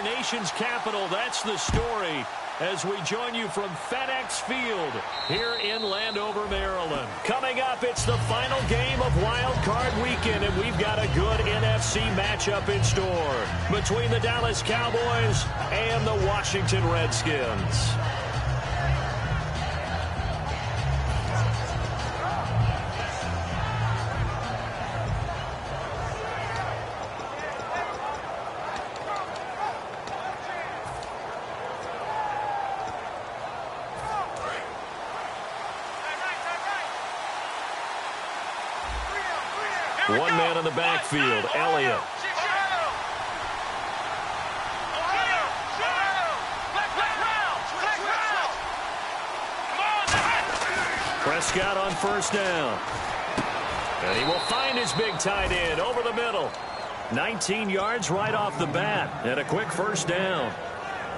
nation's capital. That's the story as we join you from FedEx Field here in Landover, Maryland. Coming up, it's the final game of Wild Card Weekend, and we've got a good NFC matchup in store between the Dallas Cowboys and the Washington Redskins. One man in the backfield, Elliott. Prescott on first down. And he will find his big tight end over the middle. 19 yards right off the bat and a quick first down.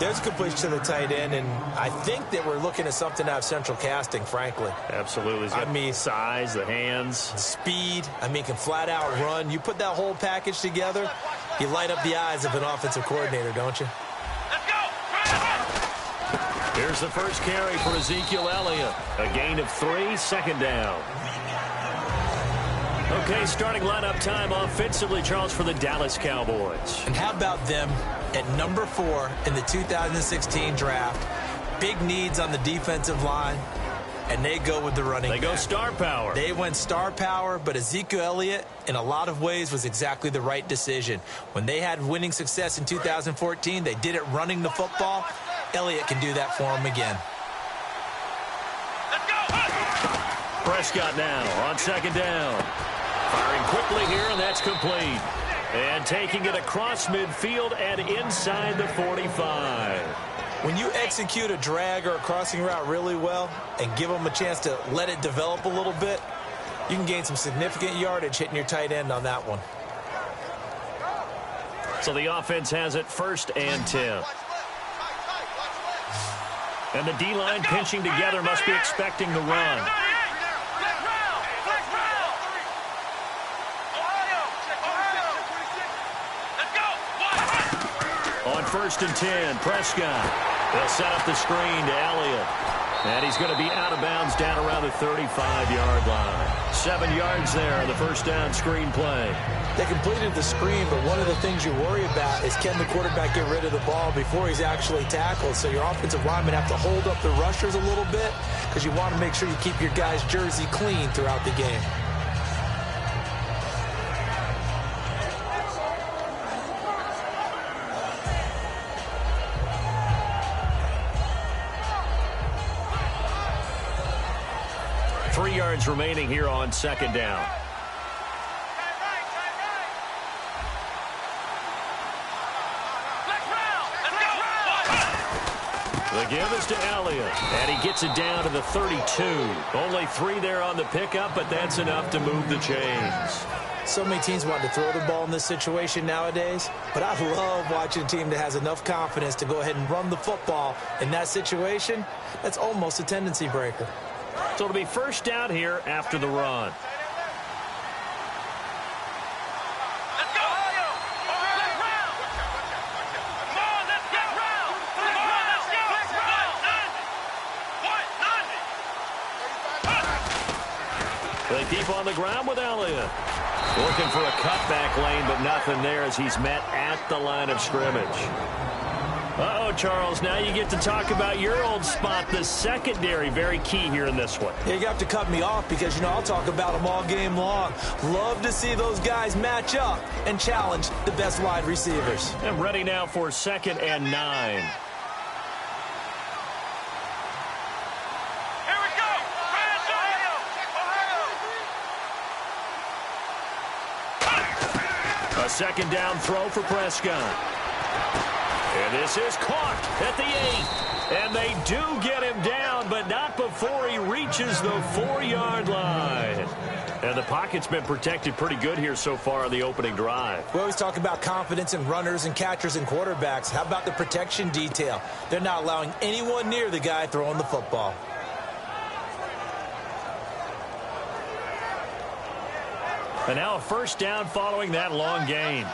There's a completion to the tight end, and I think that we're looking at something out of central casting, frankly. Absolutely. He's got the size, the hands. Speed. I mean, can flat out run. You put that whole package together, you light up the eyes of an offensive coordinator, don't you? Let's go! Here's the first carry for Ezekiel Elliott. A gain of 3, second down. Okay, starting lineup time offensively, Charles, for the Dallas Cowboys. And how about them at number 4 in the 2016 draft? Big needs on the defensive line, and they go with the running back. They go star power. They went star power, but Ezekiel Elliott, in a lot of ways, was exactly the right decision. When they had winning success in 2014, they did it running the football. Elliott can do that for them again. Let's go! Prescott now on second down. Firing quickly here, and that's complete. And taking it across midfield and inside the 45. When you execute a drag or a crossing route really well and give them a chance to let it develop a little bit, you can gain some significant yardage hitting your tight end on that one. So the offense has it first and 10. And the D-line pinching together must be expecting the run. On first and 10, Prescott. They'll set up the screen to Elliott. And he's going to be out of bounds down around the 35-yard line. 7 yards there on the first down screen play. They completed the screen, but one of the things you worry about is can the quarterback get rid of the ball before he's actually tackled. So your offensive linemen have to hold up the rushers a little bit because you want to make sure you keep your guy's jersey clean throughout the game. Yards remaining here on second down. The give is to Elliott, and he gets it down to the 32. Only 3 there on the pickup, but that's enough to move the chains. So many teams want to throw the ball in this situation nowadays, but I love watching a team that has enough confidence to go ahead and run the football in that situation. That's almost a tendency breaker. So it'll be first down here after the run. Let's go! They keep on the ground with Elliott. Looking for a cutback lane, but nothing there as he's met at the line of scrimmage. Uh-oh, Charles, now you get to talk about your old spot, the secondary. Very key here in this one. Yeah, you have to cut me off because, you know, I'll talk about them all game long. Love to see those guys match up and challenge the best wide receivers. I'm ready now for second and 9. Here we go! A second down throw for Prescott. And this is caught at the 8. And they do get him down, but not before he reaches the 4-yard line. And the pocket's been protected pretty good here so far on the opening drive. We always talk about confidence in runners and catchers and quarterbacks. How about the protection detail? They're not allowing anyone near the guy throwing the football. And now a first down following that long gain.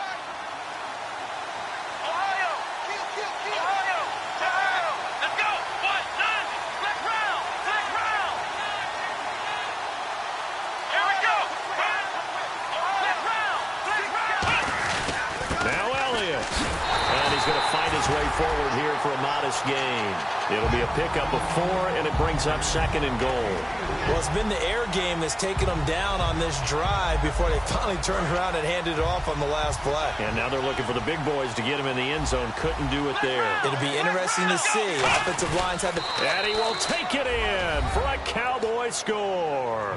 he's going to fight his way forward here for a modest gain. It'll be a pickup of 4, and it brings up 2nd and goal. Well, it's been the air game that's taken them down on this drive before they finally turned around and handed it off on the last play. And now they're looking for the big boys to get him in the end zone. Couldn't do it there. It'll be interesting to see. Offensive lines had to... And he will take it in for a Cowboy score.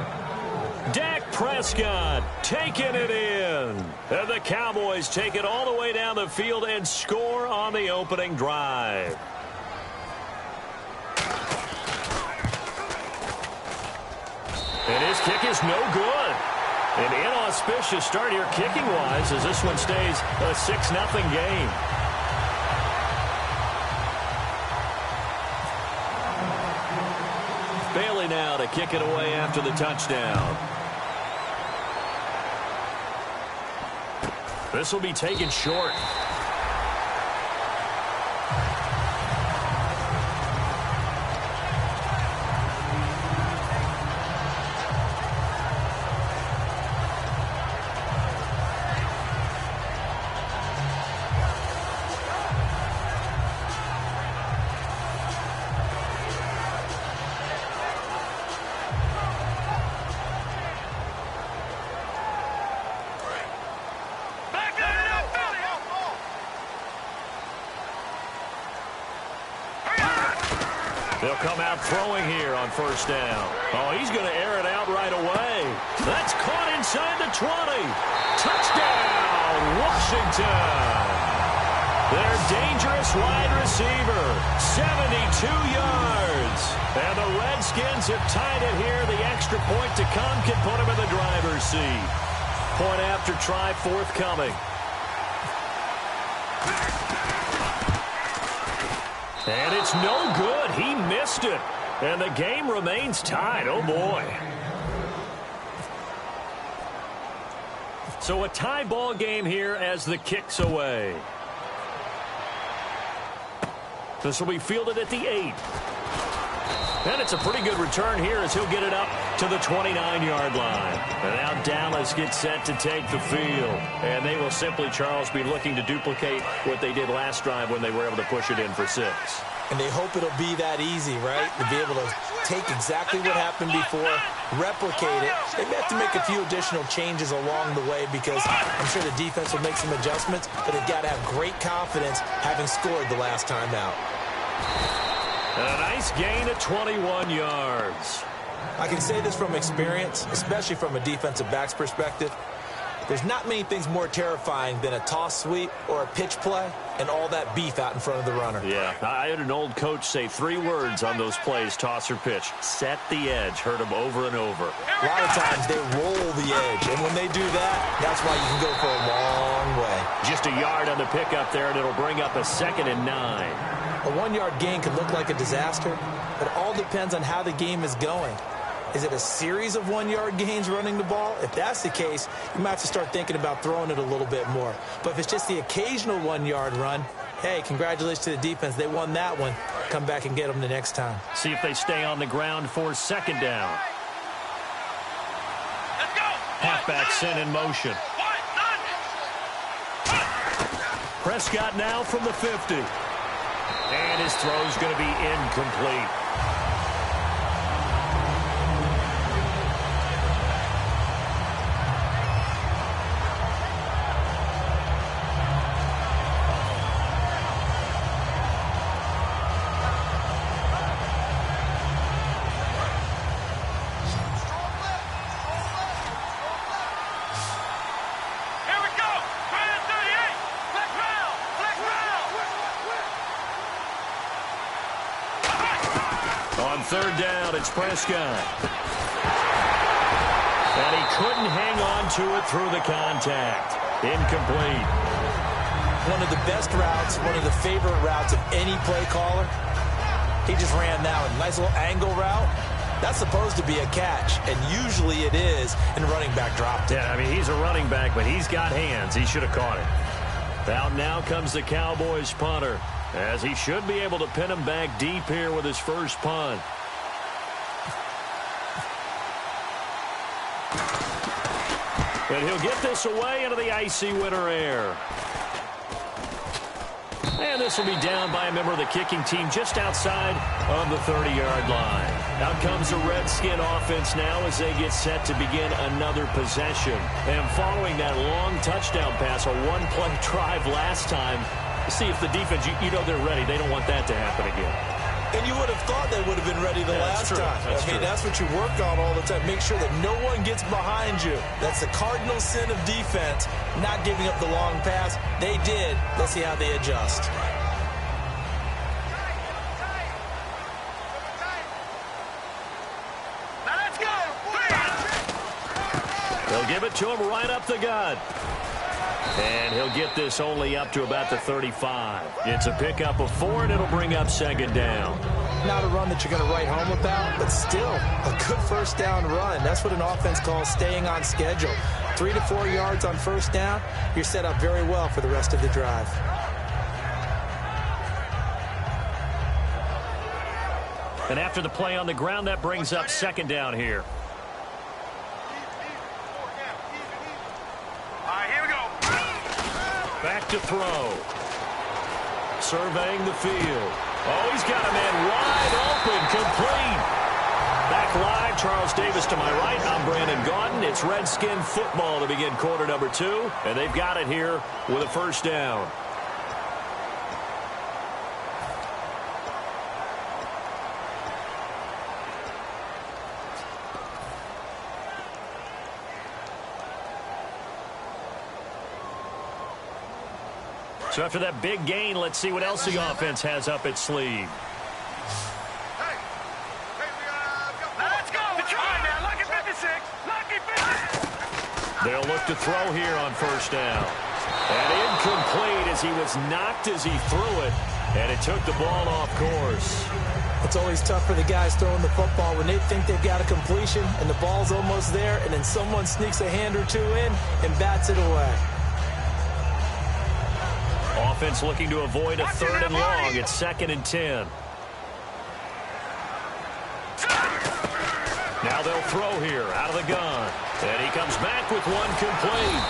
Dak Prescott taking it in. And the Cowboys take it all the way down the field and score on the opening drive. And his kick is no good. An inauspicious start here kicking-wise as this one stays a 6-0 game. Bailey now to kick it away after the touchdown. This will be taken short. They'll come out throwing here on first down. Oh, he's going to air it out right away. That's caught inside the 20. Touchdown, Washington. Their dangerous wide receiver, 72 yards. And the Redskins have tied it here. The extra point to come can put him in the driver's seat. Point after try forthcoming. And it's no good. He missed it. And the game remains tied. Oh, boy. So a tie ball game here as the kick's away. This will be fielded at the 8. And it's a pretty good return here as he'll get it up to the 29-yard line. And now Dallas gets set to take the field. And they will simply, Charles, be looking to duplicate what they did last drive when they were able to push it in for 6. And they hope it'll be that easy, right? To be able to take exactly what happened before, replicate it. They may have to make a few additional changes along the way because I'm sure the defense will make some adjustments, but they've got to have great confidence having scored the last time out. A nice gain of 21 yards. I can say this from experience, especially from a defensive back's perspective. There's not many things more terrifying than a toss sweep or a pitch play and all that beef out in front of the runner. Yeah, I had an old coach say 3 words on those plays, toss or pitch. Set the edge. Heard them over and over. A lot of times they roll the edge, and when they do that, that's why you can go for a long way. Just a yard on the pickup there, and it'll bring up a 2nd and 9. A 1-yard gain can look like a disaster, but it all depends on how the game is going. Is it a series of 1-yard gains running the ball? If that's the case, you might have to start thinking about throwing it a little bit more. But if it's just the occasional 1-yard run, hey, congratulations to the defense. They won that one. Come back and get them the next time. See if they stay on the ground for 2nd down. Let's go. Halfback sent in motion. Prescott now from the 50. And his throw's going to be incomplete. On 3rd down, it's Prescott. And he couldn't hang on to it through the contact. Incomplete. One of the best routes, one of the favorite routes of any play caller. He just ran that one. Nice little angle route. That's supposed to be a catch, and usually it is, and the running back dropped it. Yeah, I mean, he's a running back, but he's got hands. He should have caught it. Out now comes the Cowboys punter, as he should be able to pin him back deep here with his first punt. And he'll get this away into the icy winter air. And this will be down by a member of the kicking team just outside of the 30-yard line. Out comes the Redskin offense now as they get set to begin another possession. And following that long touchdown pass, a one-play drive last time, see if the defense, you know they're ready. They don't want that to happen again. And you would have thought they would have been ready the last time. That's what you work on all the time. Make sure that no one gets behind you. That's the cardinal sin of defense, not giving up the long pass. They did. Let's see how they adjust. Now let's go. They'll give it to him right up the gut. And he'll get this only up to about the 35. It's a pickup of 4, and it'll bring up second down. Not a run that you're going to write home about, but still a good first down run. That's what an offense calls staying on schedule. 3 to 4 yards on first down, you're set up very well for the rest of the drive. And after the play on the ground, that brings up second down here. Back to throw. Surveying the field. Oh, he's got a man wide open, complete. Back live, Charles Davis to my right. I'm Brandon Gaudin. It's Redskin football to begin quarter number 2. And they've got it here with a first down. So after that big gain, let's see what else the offense has up its sleeve. Let's go. Try now. Lucky 56. Lucky 56. They'll look to throw here on first down. And incomplete as he was knocked as he threw it. And it took the ball off course. It's always tough for the guys throwing the football when they think they've got a completion and the ball's almost there, and then someone sneaks a hand or two in and bats it away. Offense looking to avoid a 3rd and long. It's 2nd and 10. Now they'll throw here out of the gun. And he comes back with one complete.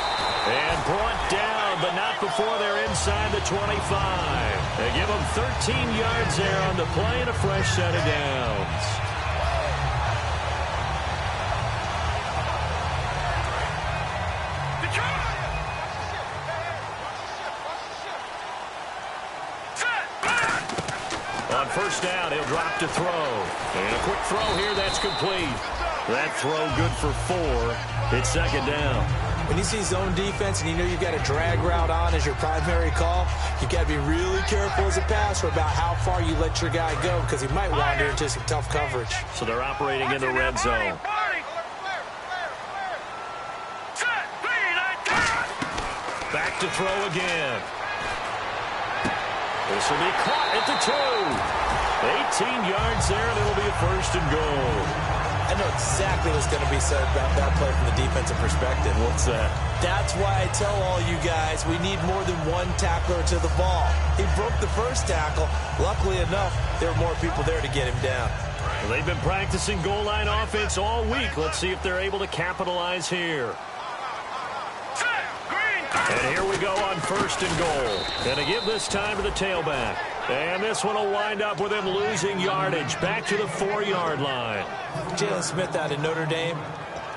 And brought down, but not before they're inside the 25. They give him 13 yards there on the play and a fresh set of downs. On first down, he'll drop to throw. And a quick throw here, that's complete. That throw good for 4. It's second down. When you see zone defense and you know you've got a drag route on as your primary call, you've got to be really careful as a passer about how far you let your guy go because he might wander into some tough coverage. So they're operating in the red zone. Back to throw again. This will be caught at the 2. 18 yards there, and it'll be a 1st and goal. I know exactly what's going to be said about that play from the defensive perspective. What's that? That's why I tell all you guys we need more than one tackler to the ball. He broke the first tackle. Luckily enough, there were more people there to get him down. Well, they've been practicing goal line offense all week. Let's see if they're able to capitalize here. And here we go on 1st and goal. And to give this time to the tailback. And this one will wind up with him losing yardage. Back to the 4-yard line. Jalen Smith out of Notre Dame.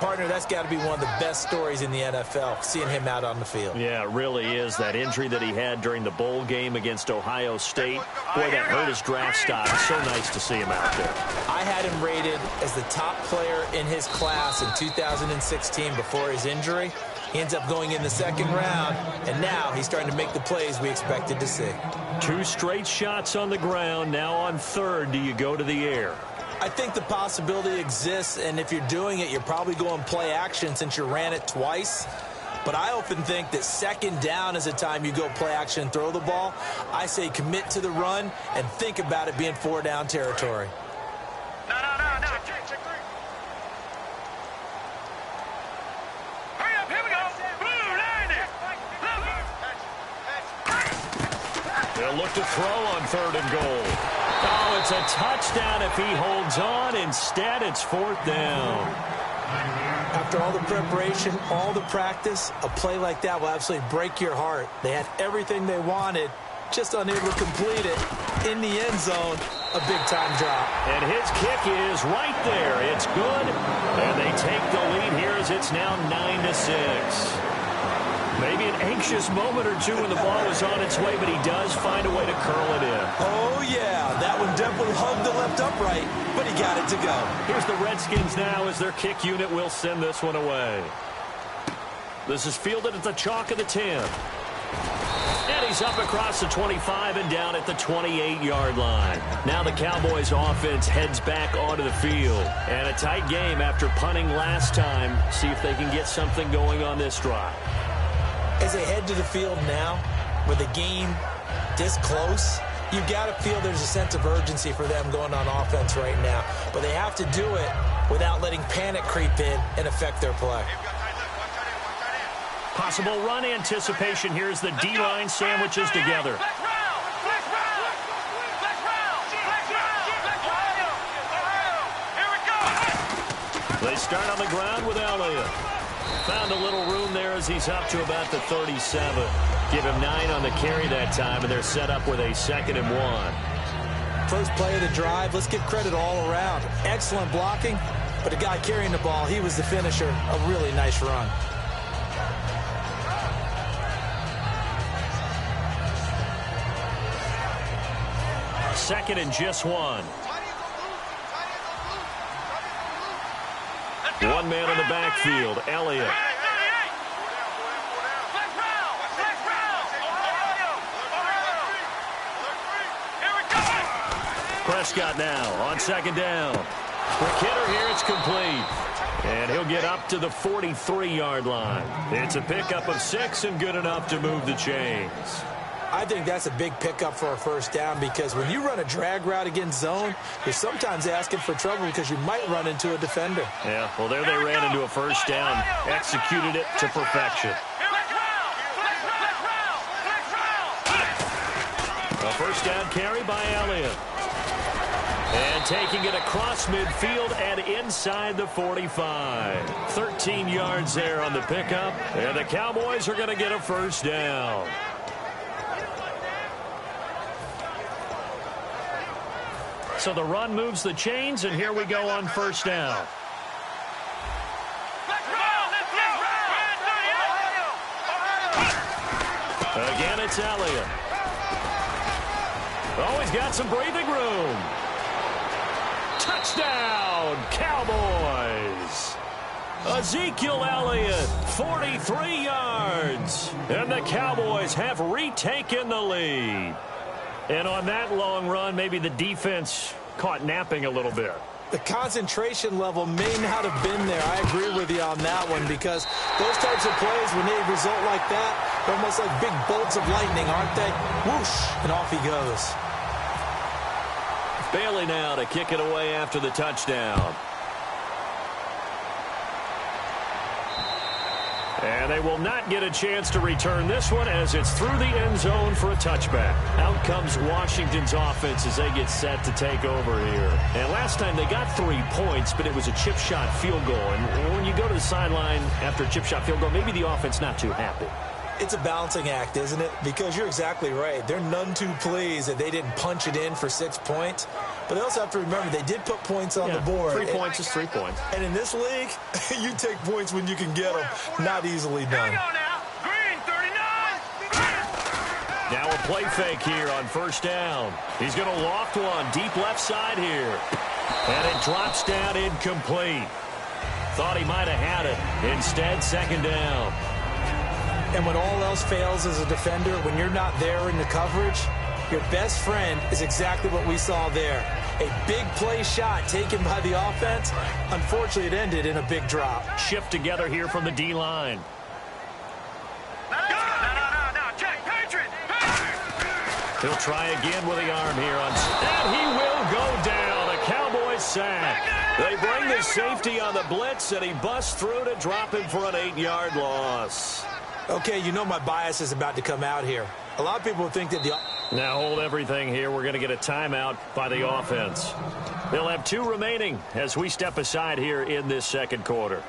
Partner, that's got to be one of the best stories in the NFL, seeing him out on the field. Yeah, it really is. That injury that he had during the bowl game against Ohio State, boy, that hurt his draft stock. So nice to see him out there. I had him rated as the top player in his class in 2016 before his injury. He ends up going in the 2nd round, and now he's starting to make the plays we expected to see. 2 straight shots on the ground. Now on 3rd, do you go to the air? I think the possibility exists, and if you're doing it, you're probably going play action since you ran it twice. But I often think that 2nd down is a time you go play action and throw the ball. I say commit to the run and think about it being 4-down territory. No. Hurry up, here we go. Blue, line it. They'll look to throw on 3rd and goal. Oh, it's a touchdown if he holds on. Instead, it's 4th down. After all the preparation, all the practice, a play like that will absolutely break your heart. They had everything they wanted, just unable to complete it in the end zone. A big-time drop. And his kick is right there. It's good. And they take the lead here as it's now 9-6. Maybe an anxious moment or two when the ball was on its way, but he does find a way to curl it in. Oh, yeah. That one definitely hugged the left upright, but he got it to go. Here's the Redskins now as their kick unit will send this one away. This is fielded at the chalk of the 10. And he's up across the 25 and down at the 28-yard line. Now the Cowboys offense heads back onto the field. And a tight game after punting last time. See if they can get something going on this drive. As they head to the field now, with the game this close, you got to feel there's a sense of urgency for them going on offense right now. But they have to do it without letting panic creep in and affect their play. Possible run anticipation. Here's the D-line sandwiches together. They start on the ground with Elliott. Found a little room there as he's up to about the 37. Give him 9 on the carry that time, and they're set up with a 2nd and 1. First play of the drive, let's give credit all around. Excellent blocking, but the guy carrying the ball, he was the finisher. A really nice run. Second and just 1. One man in the backfield, Elliott. Prescott now on 2nd down. Quick hitter here, it's complete. And he'll get up to the 43-yard line. It's a pickup of 6 and good enough to move the chains. I think that's a big pickup for a first down because when you run a drag route against zone, you're sometimes asking for trouble because you might run into a defender. Yeah, well, there they ran into a first down, executed it to perfection. A first down carry by Elliott. And taking it across midfield and inside the 45. 13 yards there on the pickup, and the Cowboys are going to get a first down. So the run moves the chains, and here we go on first down. Again, it's Elliott. Oh, he's got some breathing room. Touchdown, Cowboys. Ezekiel Elliott, 43 yards. And the Cowboys have retaken the lead. And on that long run, maybe the defense caught napping a little bit. The concentration level may not have been there. I agree with you on that one because those types of plays, when they result like that, they're almost like big bolts of lightning, aren't they? Whoosh, and off he goes. Bailey now to kick it away after the touchdown. And they will not get a chance to return this one as it's through the end zone for a touchback. Out comes Washington's offense as they get set to take over here. And last time they got 3 points, but it was a chip shot field goal. And when you go to the sideline after a chip shot field goal, maybe the offense not too happy. It's a balancing act, isn't it? Because you're exactly right. They're none too pleased that they didn't punch it in for 6 points. But they also have to remember they did put points on the board. 3 points is 3 points. And in this league, you take points when you can get them. Not easily done. Now a play fake here on first down. He's going to loft one deep left side here. And it drops down incomplete. Thought he might have had it. Instead, 2nd down. And when all else fails as a defender, when you're not there in the coverage, your best friend is exactly what we saw there. A big play shot taken by the offense. Unfortunately, it ended in a big drop. Shift together here from the D-line. He'll try again with the arm here on, and he will go down. A Cowboys sack. They bring the safety on the blitz, and he busts through to drop him for an 8-yard loss. Okay, you know my bias is about to come out here. A lot of people think that the... Now hold everything here. We're going to get a timeout by the offense. They'll have 2 remaining as we step aside here in this second quarter.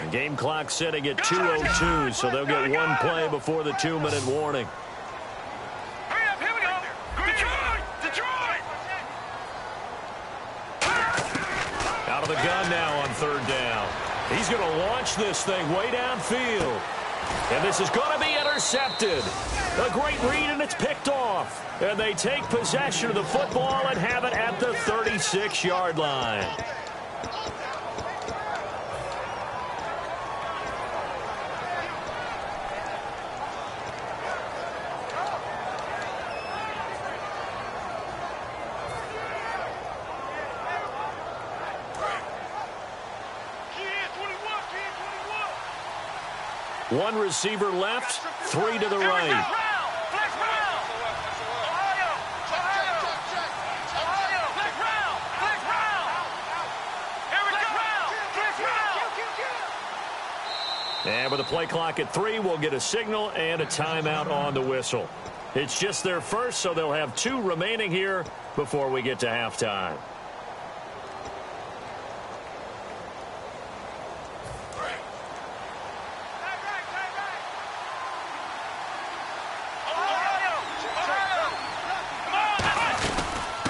The game clock sitting at 2:02, so they'll get one play before the 2-minute warning. Hurry up, here we go. Detroit! Detroit! Out of the gun now on 3rd down. He's going to launch this thing way downfield. And this is going to be intercepted. A great read, and it's picked off. And they take possession of the football and have it at the 36-yard line. One receiver left, 3 to the right. And with the play clock at 3, we'll get a signal and a timeout on the whistle. It's just their first, so they'll have 2 remaining here before we get to halftime.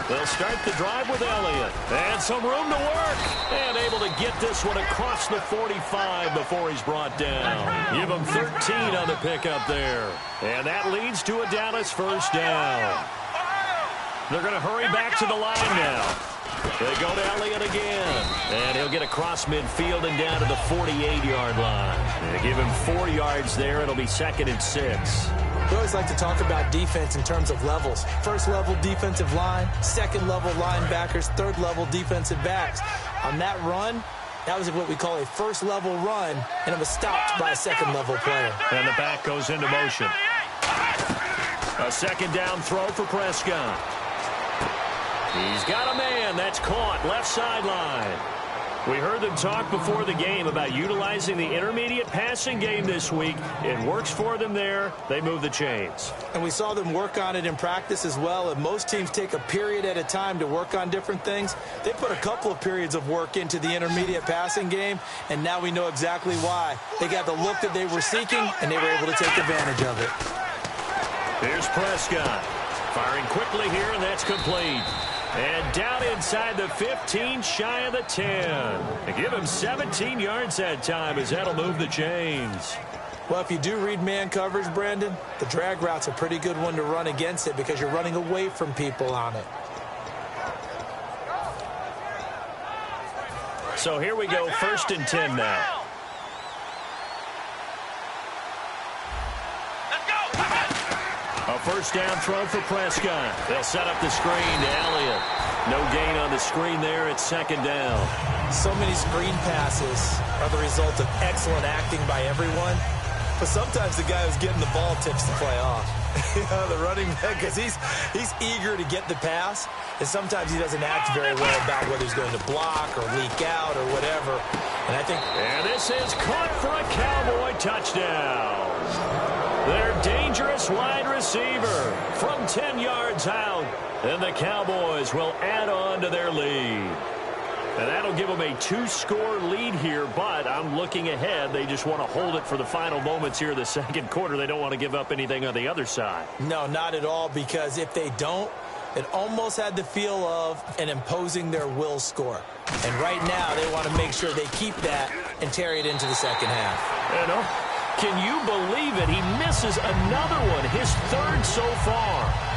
They'll start the drive with Elliott. And some room to work. And able to get this one across the 45 before he's brought down. Give him 13 on the pickup there. And that leads to a Dallas first down. They're going to hurry back to the line now. They go to Elliott again. And he'll get across midfield and down to the 48-yard line. They give him 4 yards there. It'll be 2nd and 6. We always like to talk about defense in terms of levels. First level defensive line, second level linebackers, third level defensive backs. On that run, that was what we call a first level run, and it was stopped by a second level player. And the back goes into motion. A 2nd down throw for Prescott. He's got a man. That's caught left sideline. We heard them talk before the game about utilizing the intermediate passing game this week. It works for them there. They move the chains. And we saw them work on it in practice as well. And most teams take a period at a time to work on different things. They put a couple of periods of work into the intermediate passing game, and now we know exactly why. They got the look that they were seeking, and they were able to take advantage of it. Here's Prescott. Firing quickly here, and that's complete. And down inside the 15, shy of the 10. They give him 17 yards that time as that'll move the chains. Well, if you do read man coverage, Brandon, the drag route's a pretty good one to run against it because you're running away from people on it. So here we go, 1st and 10 now. A first down throw for Prescott. They'll set up the screen to Elliott. No gain on the screen there. It's 2nd down. So many screen passes are the result of excellent acting by everyone. But sometimes the guy who's getting the ball tips the play off. The running back, because he's eager to get the pass. And sometimes he doesn't act very well about whether he's going to block or leak out or whatever. And I think... And this is caught for a Cowboy touchdown. Their dangerous wide receiver from 10 yards out. And the Cowboys will add on to their lead. And that'll give them a 2-score lead here, but I'm looking ahead. They just want to hold it for the final moments here of the 2nd quarter. They don't want to give up anything on the other side. No, not at all, because if they don't, it almost had the feel of an imposing their will score. And right now, they want to make sure they keep that and carry it into the 2nd half. You know, can you believe it? He misses another one, his 3rd so far.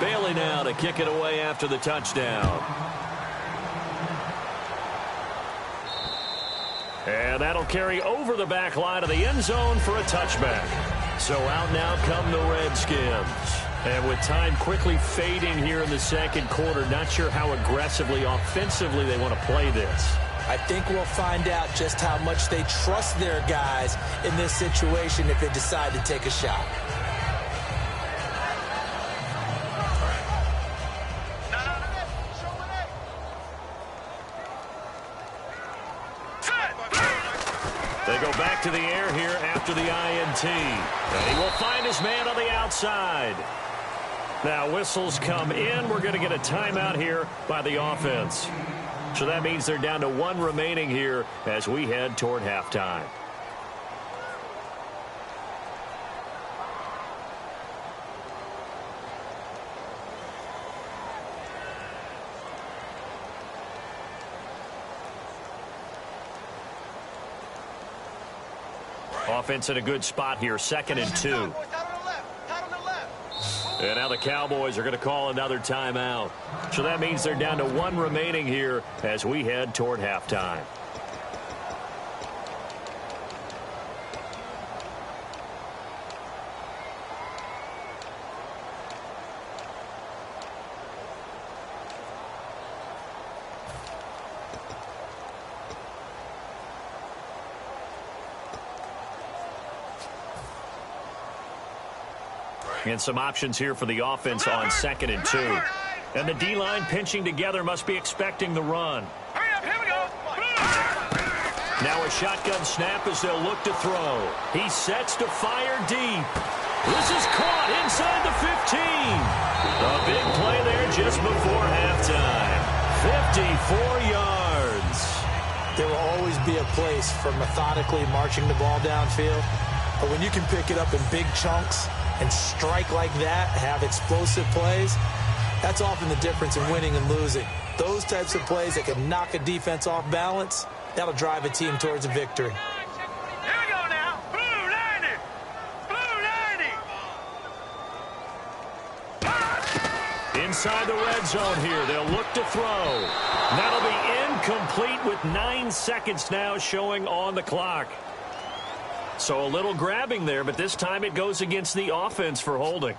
Bailey now to kick it away after the touchdown. And that'll carry over the back line of the end zone for a touchback. So out now come the Redskins. And with time quickly fading here in the 2nd quarter, not sure how aggressively, offensively they want to play this. I think we'll find out just how much they trust their guys in this situation if they decide to take a shot. They go back to the air here after the INT. And he will find his man on the outside. Now whistles come in. We're going to get a timeout here by the offense. So that means they're down to one remaining here as we head toward halftime. Offense in a good spot here, 2nd and 2. And now the Cowboys are going to call another timeout. So that means they're down to one remaining here as we head toward halftime. And some options here for the offense on 2nd and 2. And the D-line pinching together must be expecting the run. Hurry up, here we go. Now a shotgun snap as they'll look to throw. He sets to fire deep. This is caught inside the 15. A big play there just before halftime. 54 yards. There will always be a place for methodically marching the ball downfield. But when you can pick it up in big chunks and strike like that, have explosive plays, that's often the difference in winning and losing. Those types of plays that can knock a defense off balance, that'll drive a team towards a victory. Here we go now. Blue 90. Blue 90. Inside the red zone here, they'll look to throw. That'll be incomplete with 9 seconds now showing on the clock. So a little grabbing there, but this time it goes against the offense for holding.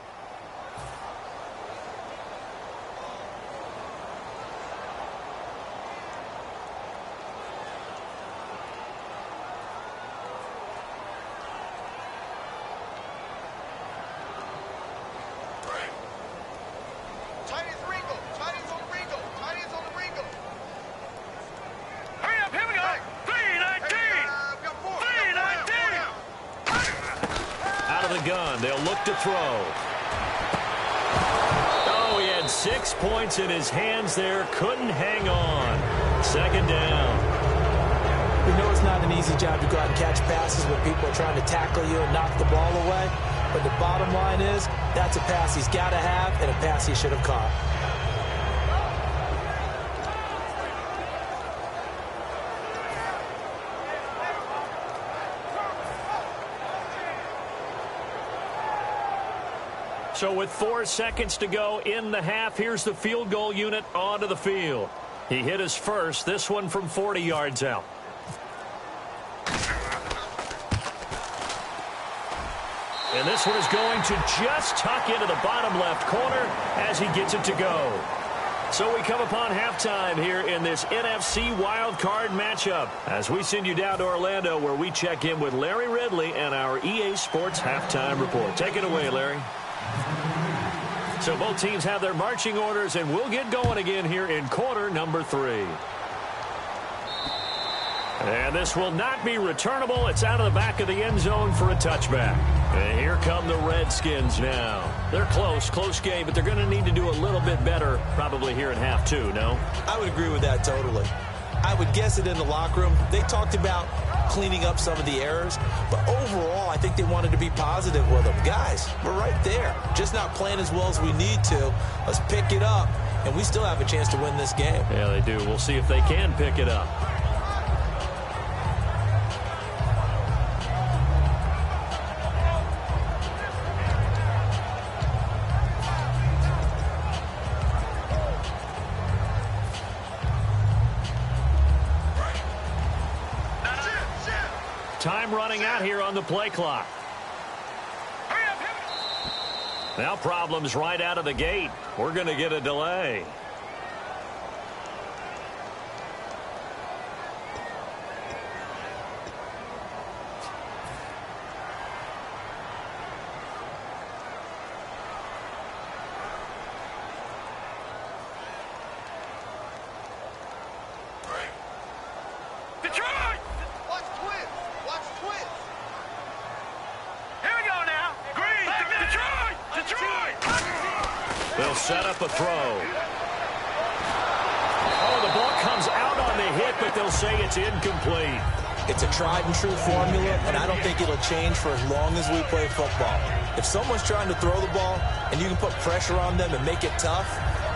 They'll look to throw. Oh, he had 6 points in his hands there. Couldn't hang on. 2nd down. We know it's not an easy job to go out and catch passes when people are trying to tackle you and knock the ball away. But the bottom line is, that's a pass he's got to have and a pass he should have caught. So with 4 seconds to go in the half, here's the field goal unit onto the field. He hit his first, this one from 40 yards out. And this one is going to just tuck into the bottom left corner as he gets it to go. So we come upon halftime here in this NFC wildcard matchup as we send you down to Orlando where we check in with Larry Ridley and our EA Sports halftime report. Take it away, Larry. So both teams have their marching orders, and we'll get going again here in quarter number 3. And this will not be returnable. It's out of the back of the end zone for a touchback. And here come the Redskins now. They're close game, but they're going to need to do a little bit better probably here in half 2, no? I would agree with that totally. I would guess it in the locker room. They talked about cleaning up some of the errors, but overall, I think they wanted to be positive with them. Guys, we're right there. Just not playing as well as we need to. Let's pick it up, and we still have a chance to win this game. Yeah, they do. We'll see if they can pick it up. Time running out here on the play clock. Now problems right out of the gate. We're going to get a delay. They'll set up a throw. Oh, the ball comes out on the hit, but they'll say it's incomplete. It's a tried-and-true formula, and I don't think it'll change for as long as we play football. If someone's trying to throw the ball and you can put pressure on them and make it tough,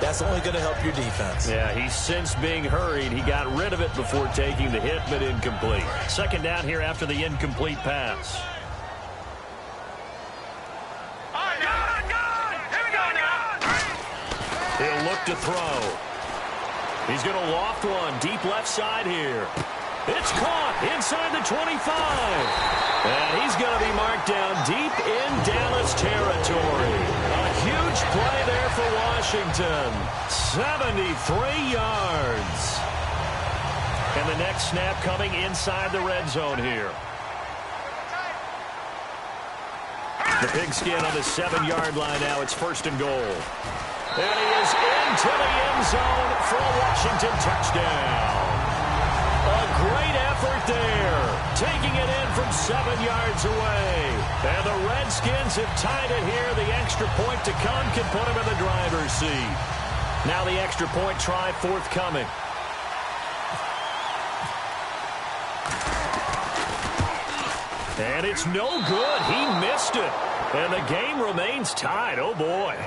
that's only going to help your defense. Yeah, he's since being hurried. He got rid of it before taking the hit, but incomplete. Second down here after the incomplete pass. He'll look to throw. He's going to loft one deep left side here. It's caught inside the 25. And he's going to be marked down deep in Dallas territory. A huge play there for Washington. 73 yards. And the next snap coming inside the red zone here. The pigskin on the 7-yard line now. It's first and goal. And he is into the end zone for a Washington touchdown. A great effort there. Taking it in from 7 yards away. And the Redskins have tied it here. The extra point to come can put him in the driver's seat. Now the extra point try forthcoming. And it's no good. He missed it. And the game remains tied. Oh, boy.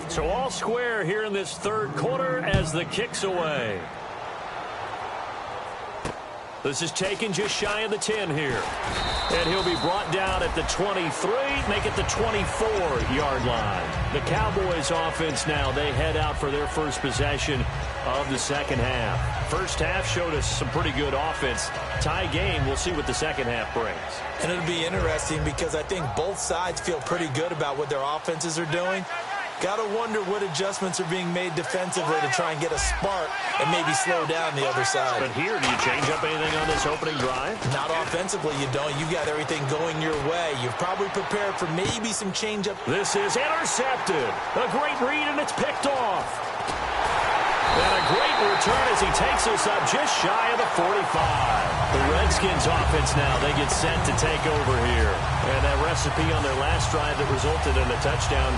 So all square here in this third quarter as the kick's away. This is taken just shy of the 10 here. And he'll be brought down at the 23, make it the 24-yard line. The Cowboys offense now, they head out for their first possession of the second half. First half showed us some pretty good offense. Tie game, we'll see what the second half brings. And it'll be interesting because I think both sides feel pretty good about what their offenses are doing. Got to wonder what adjustments are being made defensively to try and get a spark and maybe slow down the other side. But here, do you change up anything on this opening drive? Not offensively, you don't. You got everything going your way. You've probably prepared for maybe some change-up. This is intercepted. A great read, and it's picked off. And a great return as he takes us up just shy of the 45. The Redskins offense now, they get set to take over here. And that recipe on their last drive that resulted in a touchdown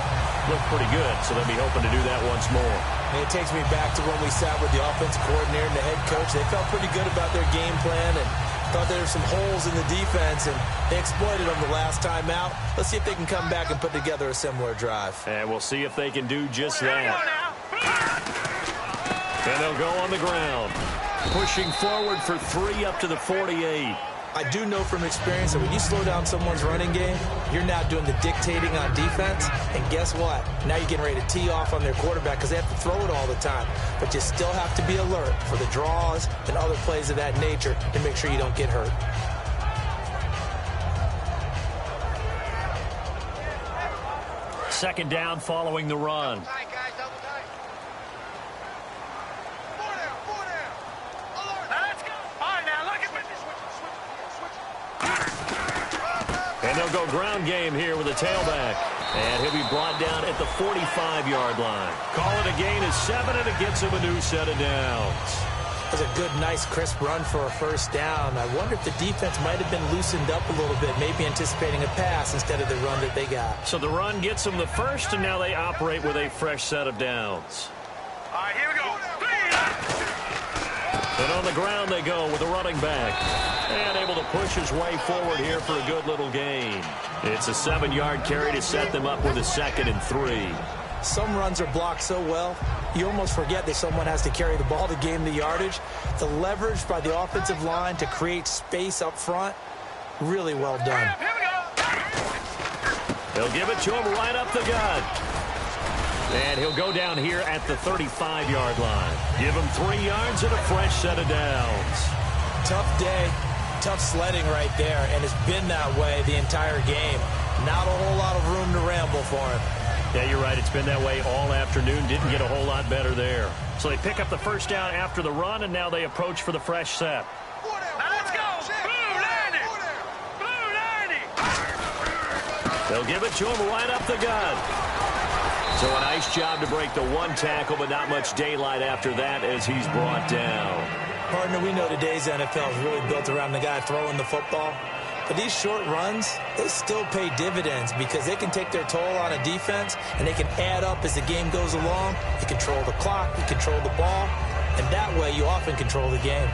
looked pretty good, so they'll be hoping to do that once more. And it takes me back to when we sat with the offensive coordinator and the head coach. They felt pretty good about their game plan and thought there were some holes in the defense, and they exploited them the last time out. Let's see if they can come back and put together a similar drive. And we'll see if they can do just that. And they'll go on the ground. Pushing forward for 3 up to the 48. I do know from experience that when you slow down someone's running game, you're now doing the dictating on defense. And guess what? Now you're getting ready to tee off on their quarterback because they have to throw it all the time. But you still have to be alert for the draws and other plays of that nature to make sure you don't get hurt. Second down following the run. And they'll go ground game here with a tailback. And he'll be brought down at the 45-yard line. Call it a gain of 7, and it gets him a new set of downs. That was a good, nice, crisp run for a first down. I wonder if the defense might have been loosened up a little bit, maybe anticipating a pass instead of the run that they got. So the run gets them the first, and now they operate with a fresh set of downs. All right, here we go. And on the ground they go with the running back. And able to push his way forward here for a good little gain. It's a 7-yard carry to set them up with a 2nd and 3. Some runs are blocked so well, you almost forget that someone has to carry the ball to gain the yardage. The leverage by the offensive line to create space up front, really well done. Here we go. They'll give it to him right up the gut. And he'll go down here at the 35-yard line. Give him 3 yards and a fresh set of downs. Tough day, tough sledding right there, and it's been that way the entire game. Not a whole lot of room to ramble for him. Yeah, you're right. It's been that way all afternoon. Didn't get a whole lot better there. So they pick up the first down after the run, and now they approach for the fresh set. Now let's go. Blue 90. Blue 90. They'll give it to him right up the gut. So a nice job to break the one tackle, but not much daylight after that as he's brought down. Partner, we know today's NFL is really built around the guy throwing the football. But these short runs, they still pay dividends because they can take their toll on a defense, and they can add up as the game goes along. You control the clock, you control the ball, and that way you often control the game.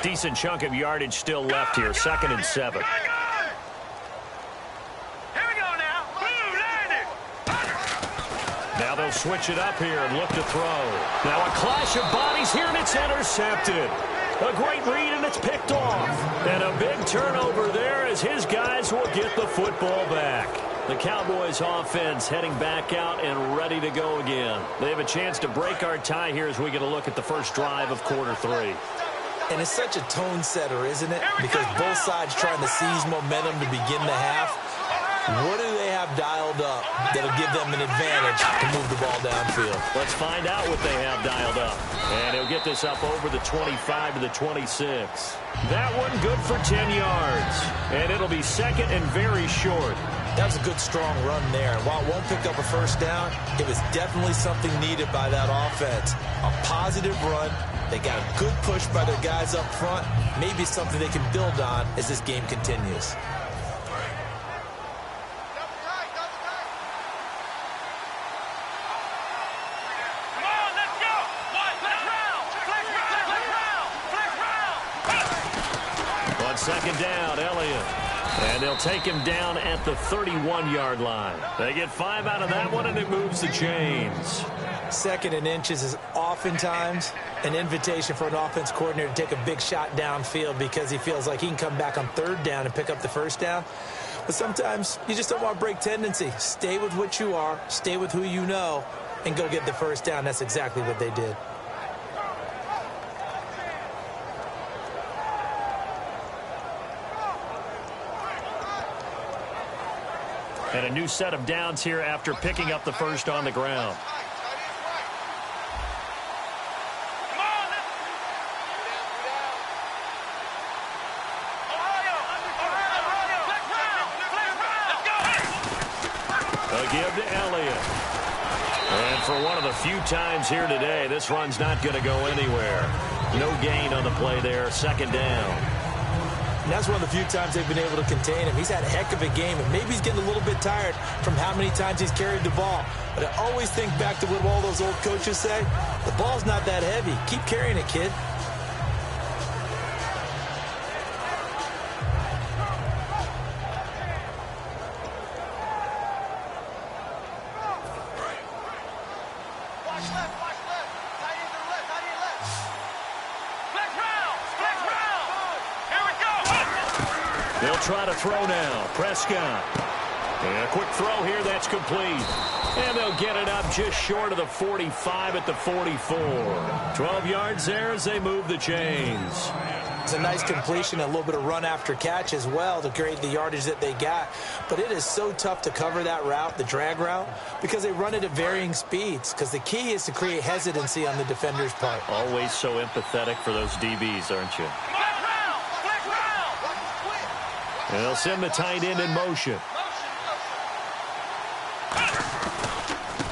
Decent chunk of yardage still left here, 2nd and 7. Here we go now. Blue 90. Now they'll switch it up here and look to throw. Now a clash of bodies here, and it's intercepted. A great read, and it's picked off. And a big turnover there as his guys will get the football back. The Cowboys offense heading back out and ready to go again. They have a chance to break our tie here as we get a look at the first drive of quarter 3. And it's such a tone setter, isn't it? Because both sides trying to seize momentum to begin the half. What do they have dialed up that'll give them an advantage to move the ball downfield? Let's find out what they have dialed up. And he'll get this up over the 25 to the 26. That one good for 10 yards. And it'll be 2nd and very short. That was a good, strong run there. And while it won't pick up a first down, it was definitely something needed by that offense. A positive run. They got a good push by their guys up front. Maybe something they can build on as this game continues. Come on, let's go. Flex round. Flex round. On 2nd down, Elliott. And they'll take him down at the 31-yard line. They get 5 out of that one, and it moves the chains. 2nd and inches is oftentimes an invitation for an offense coordinator to take a big shot downfield because he feels like he can come back on 3rd down and pick up the first down. But sometimes you just don't want to break tendency. Stay with what you are, stay with who you know, and go get the first down. That's exactly what they did. And a new set of downs here after picking up the first on the ground. Give to Elliott. And for one of the few times here today, this run's not going to go anywhere. No gain on the play there, 2nd down. And that's one of the few times they've been able to contain him. He's had a heck of a game, and maybe he's getting a little bit tired from how many times he's carried the ball. But I always think back to what all those old coaches say. The ball's not that heavy. Keep carrying it, kid. They'll try to throw now. Prescott. And a quick throw here. That's complete. And they'll get it up just short of the 45 at the 44. 12 yards there as they move the chains. It's a nice completion, a little bit of run after catch as well to create the yardage that they got. But it is so tough to cover that route, the drag route, because they run it at varying speeds. Because the key is to create hesitancy on the defender's part. Always so empathetic for those DBs, aren't you? And they'll send the tight end in motion.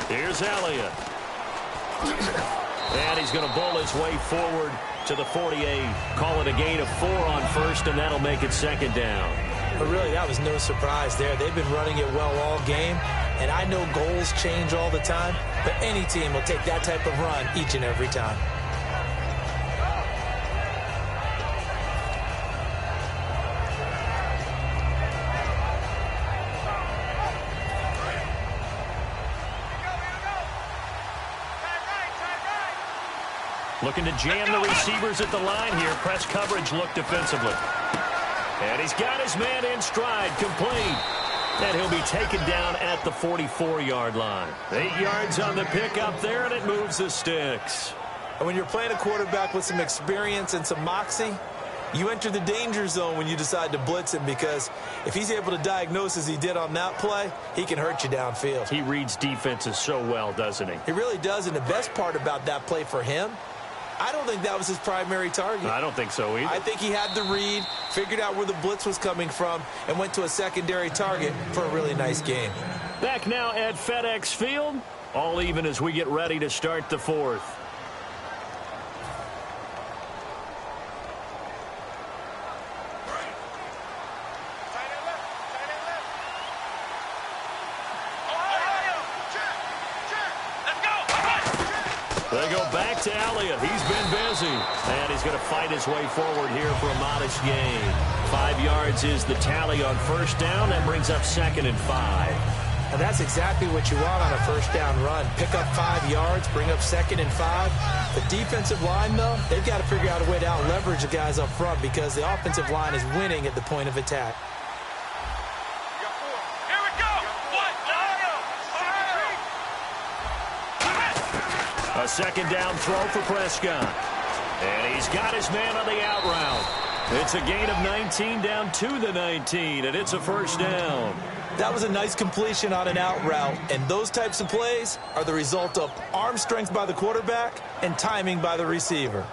Here's Elliott. And he's going to bowl his way forward to the 48. Call it a gain of 4 on first, and that'll make it 2nd down. But really, that was no surprise there. They've been running it well all game, and I know goals change all the time, but any team will take that type of run each and every time. Looking to jam the receivers at the line here. Press coverage look defensively. And he's got his man in stride, complete. And he'll be taken down at the 44-yard line. 8 yards on the pickup there, and it moves the sticks. And when you're playing a quarterback with some experience and some moxie, You enter the danger zone when you decide to blitz him, because if he's able to diagnose as he did on that play, he can hurt you downfield. He reads defenses so well, doesn't he? He really does, and the best part about that play for him, I don't think that was his primary target. I don't think so either. I think he had the read, figured out where the blitz was coming from, and went to a secondary target for a really nice game. Back now at FedEx Field, all even as we get ready to start the fourth. They go back to Elliott. He's been busy. And he's going to fight his way forward here for a modest gain. 5 yards is the tally on first down. That brings up 2nd and 5. And that's exactly what you want on a first down run. Pick up 5 yards, bring up 2nd and 5. The defensive line, though, they've got to figure out a way to out-leverage the guys up front, because the offensive line is winning at the point of attack. A 2nd down throw for Prescott. And he's got his man on the out route. It's a gain of 19 down to the 19, and it's a first down. That was a nice completion on an out route, and those types of plays are the result of arm strength by the quarterback and timing by the receiver.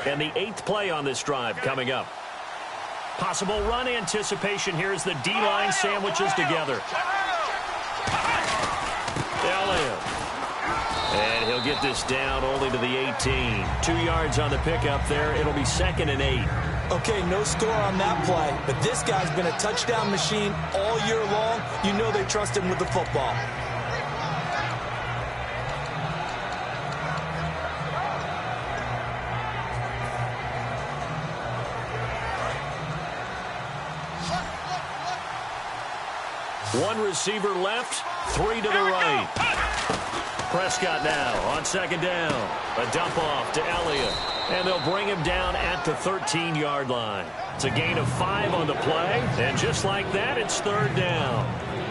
And the 8th play on this drive coming up. Possible run anticipation here as the D-line sandwiches together. Elliott. And he'll get this down only to the 18. 2 yards on the pickup there. It'll be 2nd and 8. Okay, no score on that play, but this guy's been a touchdown machine all year long. You know they trust him with the football. One receiver left, 3 to the right. Prescott now on 2nd down. A dump off to Elliott. And they'll bring him down at the 13-yard line. It's a gain of 5 on the play. And just like that, it's 3rd down.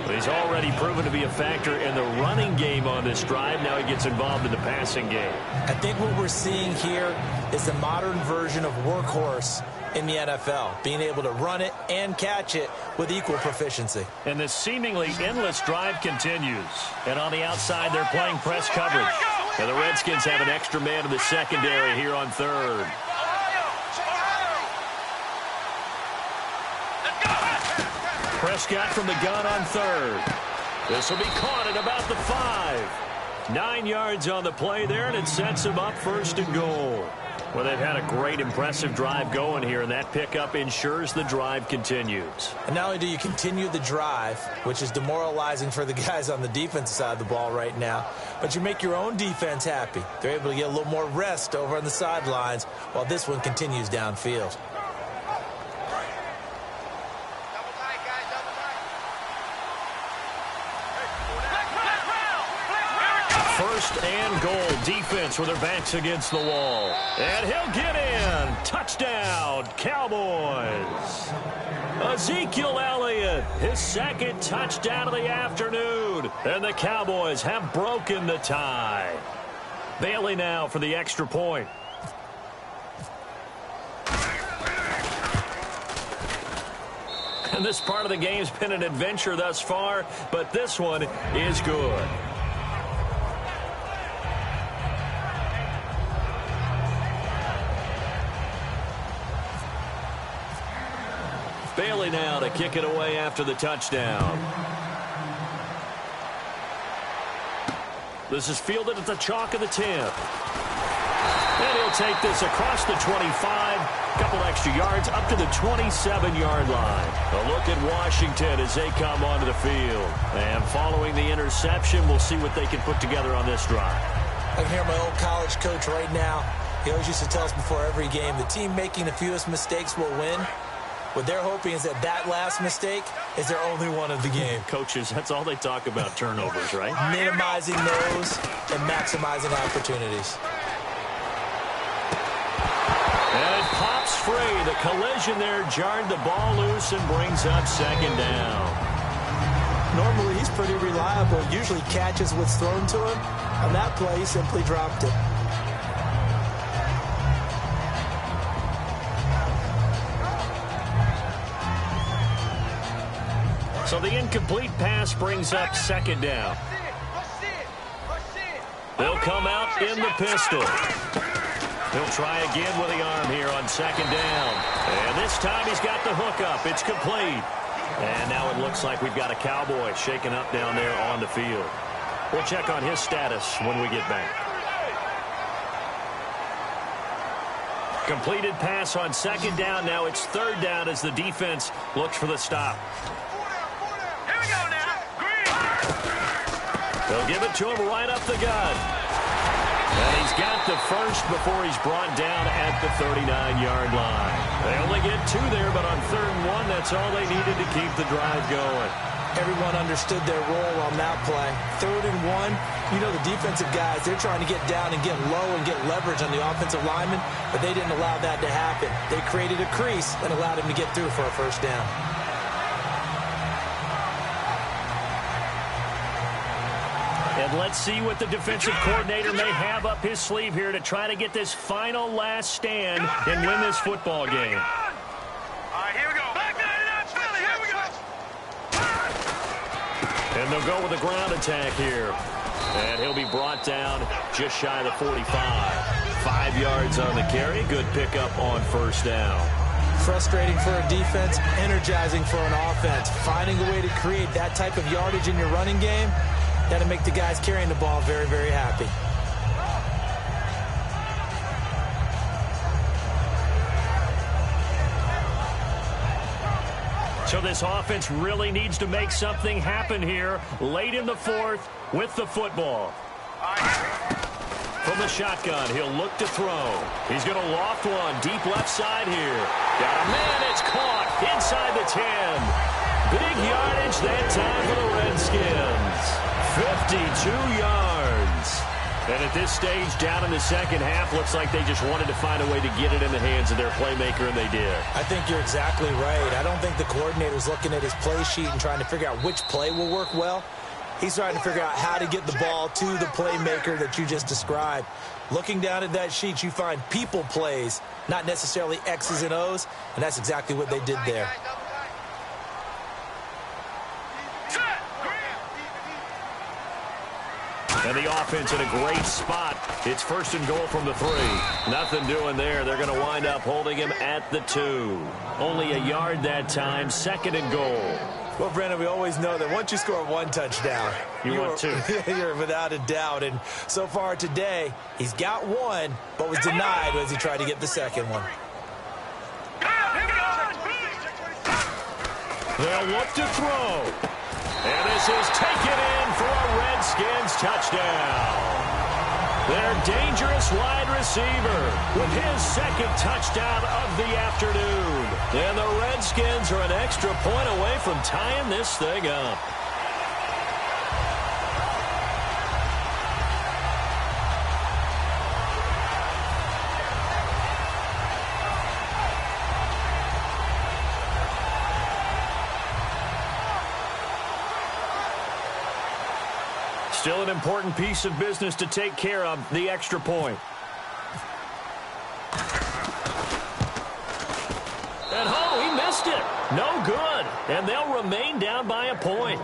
But he's already proven to be a factor in the running game on this drive. Now he gets involved in the passing game. I think what we're seeing here is the modern version of workhorse in the NFL, being able to run it and catch it with equal proficiency. And this seemingly endless drive continues. And on the outside, they're playing press coverage. And the Redskins have an extra man in the secondary here on 3rd. Prescott from the gun on 3rd. This will be caught at about the 5. 9 yards on the play there, and it sets him up 1st and goal. Well, they've had a great, impressive drive going here, and that pickup ensures the drive continues. And not only do you continue the drive, which is demoralizing for the guys on the defensive side of the ball right now, but you make your own defense happy. They're able to get a little more rest over on the sidelines while this one continues downfield. First and goal. Defense with their backs against the wall. And he'll get in. Touchdown, Cowboys. Ezekiel Elliott, his 2nd touchdown of the afternoon. And the Cowboys have broken the tie. Bailey now for the extra point. And this part of the game's been an adventure thus far, but this one is good. Bailey now to kick it away after the touchdown. This is fielded at the chalk of the 10. And he'll take this across the 25, couple extra yards up to the 27-yard line. A look at Washington as they come onto the field. And following the interception, we'll see what they can put together on this drive. I can hear my old college coach right now. He always used to tell us before every game, the team making the fewest mistakes will win. What they're hoping is that that last mistake is their only one of the game. Coaches, that's all they talk about, turnovers, right? Minimizing those and maximizing opportunities. And it pops breaks free. The collision there jarred the ball loose and brings up second down. Normally, he's pretty reliable. Usually catches what's thrown to him. On that play, he simply dropped it. So the incomplete pass brings up second down. They'll come out in the pistol. He'll try again with the arm here on second down. And this time he's got the hook up. It's complete. And now it looks like we've got a Cowboy shaken up down there on the field. We'll check on his status when we get back. Completed pass on second down. Now it's third down as the defense looks for the stop. Here we go now. Green. They'll give it to him right up the gut. And he's got the first before he's brought down at the 39-yard line. They only get two there, but on 3rd and 1, that's all they needed to keep the drive going. Everyone understood their role on that play. 3rd and 1, you know the defensive guys, they're trying to get down and get low and get leverage on the offensive lineman, but they didn't allow that to happen. They created a crease and allowed him to get through for a first down. And let's see what the defensive coordinator may have up his sleeve here to try to get this final last stand and win this football game. All right, here we go. Back that it up, Philly. Here we go. And they'll go with a ground attack here. And he'll be brought down just shy of the 45. 5 yards on the carry. Good pickup on first down. Frustrating for a defense, energizing for an offense. Finding a way to create that type of yardage in your running game, that'll make the guys carrying the ball very, very happy. So this offense really needs to make something happen here late in the 4th with the football. From the shotgun, he'll look to throw. He's going to loft one deep left side here. Got a man, it's caught inside the 10. Big yardage that time for the Redskins. 52 yards. And at this stage, down in the second half, looks like they just wanted to find a way to get it in the hands of their playmaker, and they did. I think you're exactly right. I don't think the coordinator's looking at his play sheet and trying to figure out which play will work well. He's trying to figure out how to get the ball to the playmaker that you just described. Looking down at that sheet, you find people plays, not necessarily X's and O's, and that's exactly what they did there. And the offense in a great spot. It's 1st and goal from the 3. Nothing doing there. They're going to wind up holding him at the 2. Only a yard that time. 2nd and goal. Well, Brandon, we always know that once you score one touchdown, want two. You're without a doubt. And so far today, he's got one, but was denied as he tried to get the second one. They'll look to throw. And this is taken in for a Redskins touchdown. Their dangerous wide receiver with his 2nd touchdown of the afternoon. And the Redskins are an extra point away from tying this thing up. Still an important piece of business to take care of, the extra point. And he missed it. No good. And they'll remain down by a point.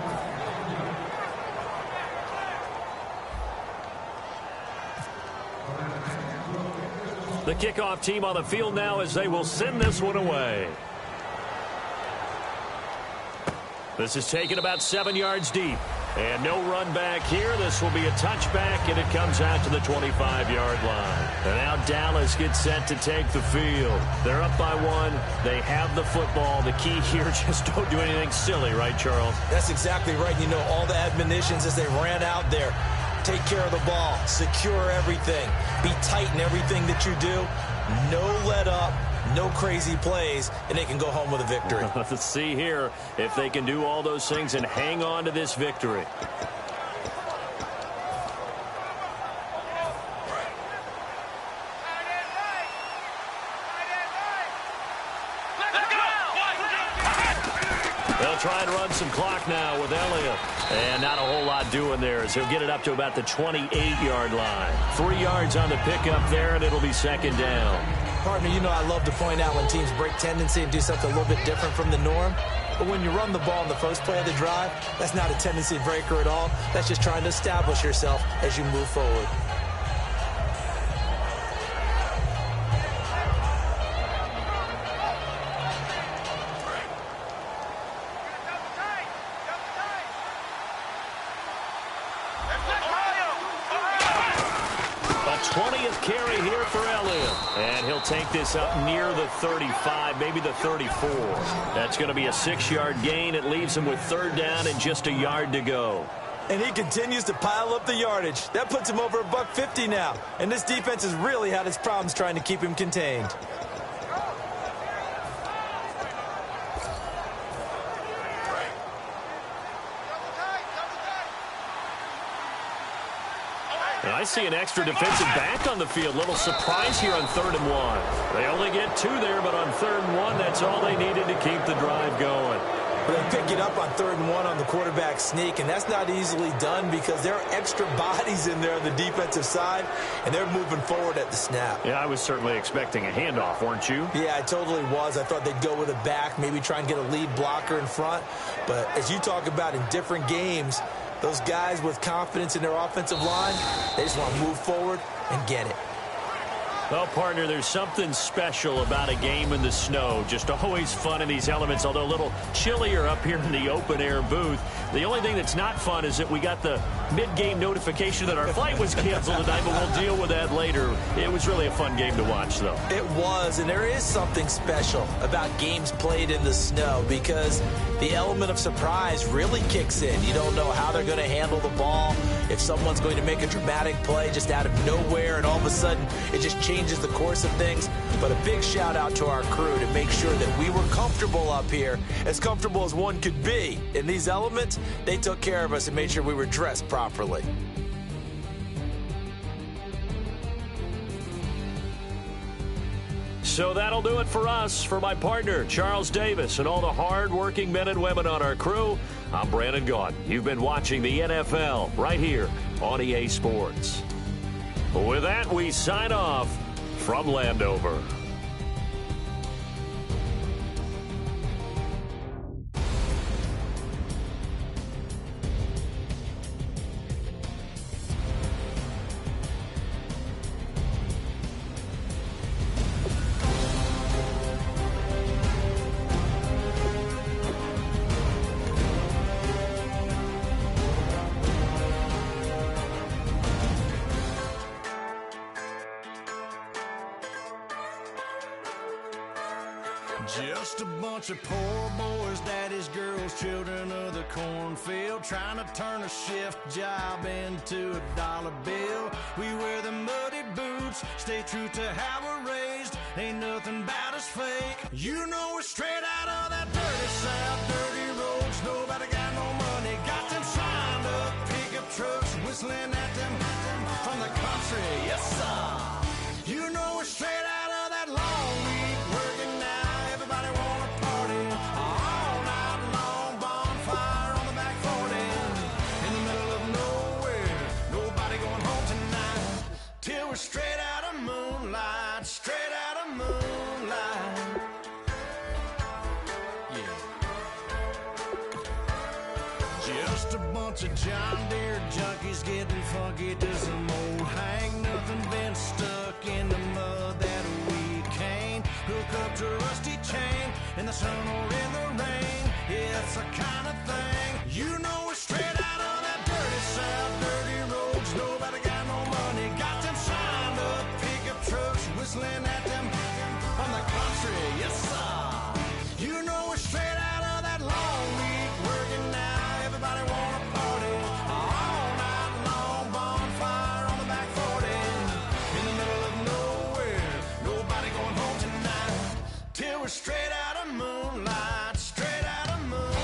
The kickoff team on the field now as they will send this one away. This is taken about 7 yards deep. And no run back here. This will be a touchback, and it comes out to the 25-yard line. And now Dallas gets set to take the field. They're up by 1. They have the football. The key here, just don't do anything silly, right, Charles? That's exactly right. You know, all the admonitions as they ran out there. Take care of the ball. Secure everything. Be tight in everything that you do. No let up. No crazy plays, and they can go home with a victory. Let's see here if they can do all those things and hang on to this victory. try and run some clock now with Elliott. And not a whole lot doing there as he'll get it up to about the 28-yard line. 3 yards on the pickup there, and it'll be second down. Partner, you know I love to point out when teams break tendency and do something a little bit different from the norm. But when you run the ball in the first play of the drive, that's not a tendency breaker at all. That's just trying to establish yourself as you move forward. Carry here for Elliott. And he'll take this up near the 35, maybe the 34. That's going to be a 6-yard gain. It leaves him with third down and just a yard to go. And he continues to pile up the yardage. That puts him over $150 now. And this defense has really had its problems trying to keep him contained. And I see an extra defensive back on the field. Little surprise here on 3rd and 1. They only get 2 there, but on 3rd and 1, that's all they needed to keep the drive going. But they pick it up on 3rd and 1 on the quarterback sneak, and that's not easily done because there are extra bodies in there on the defensive side, and they're moving forward at the snap. Yeah, I was certainly expecting a handoff, weren't you? Yeah, I totally was. I thought they'd go with a back, maybe try and get a lead blocker in front. But as you talk about in different games, those guys with confidence in their offensive line, they just want to move forward and get it. Well, partner, there's something special about a game in the snow. Just always fun in these elements, although a little chillier up here in the open-air booth. The only thing that's not fun is that we got the mid-game notification that our flight was canceled tonight, but we'll deal with that later. It was really a fun game to watch, though. It was, and there is something special about games played in the snow because the element of surprise really kicks in. You don't know how they're going to handle the ball, if someone's going to make a dramatic play just out of nowhere, and all of a sudden it just changes the course of things. But a big shout out to our crew to make sure that we were comfortable up here, as comfortable as one could be. In these elements, they took care of us and made sure we were dressed properly. So that'll do it for us. For my partner, Charles Davis, and all the hard-working men and women on our crew, I'm Brandon Gaudin. You've been watching the NFL right here on EA Sports. With that, we sign off from Landover. Just a bunch of poor boys, daddies, girls, children of the cornfield, trying to turn a shift job into a dollar bill. We wear the muddy boots, stay true to how we're raised. Ain't nothing about us fake. You know we're straight out of that dirty South, dirty roads. Nobody got no money, got them signed up pickup trucks, whistling at them from the country. Yes, sir. You know we're straight out of that long week working now. Everybody wanna party all night long, bonfire on the back 40 in the middle of nowhere. Nobody going home tonight till we're straight out of moonlight, straight out of moonlight. Yeah. Just a bunch of John Deere junkies getting funky to some old hang nothing, been stuck in the mud that we can't hook up to a rusty chain in the sun or in the rain. It's the kind of thing, you know we're straight out of that dirty South, dirty roads. Nobody got no money, got them signed up pickup trucks, whistling at them from the country. Yes, sir. You know we're straight out of that long week working now. Everybody wanna party all night long, bonfire on the back 40 in the middle of nowhere. Nobody going home tonight till we're straight out of moonlight, straight out of moonlight.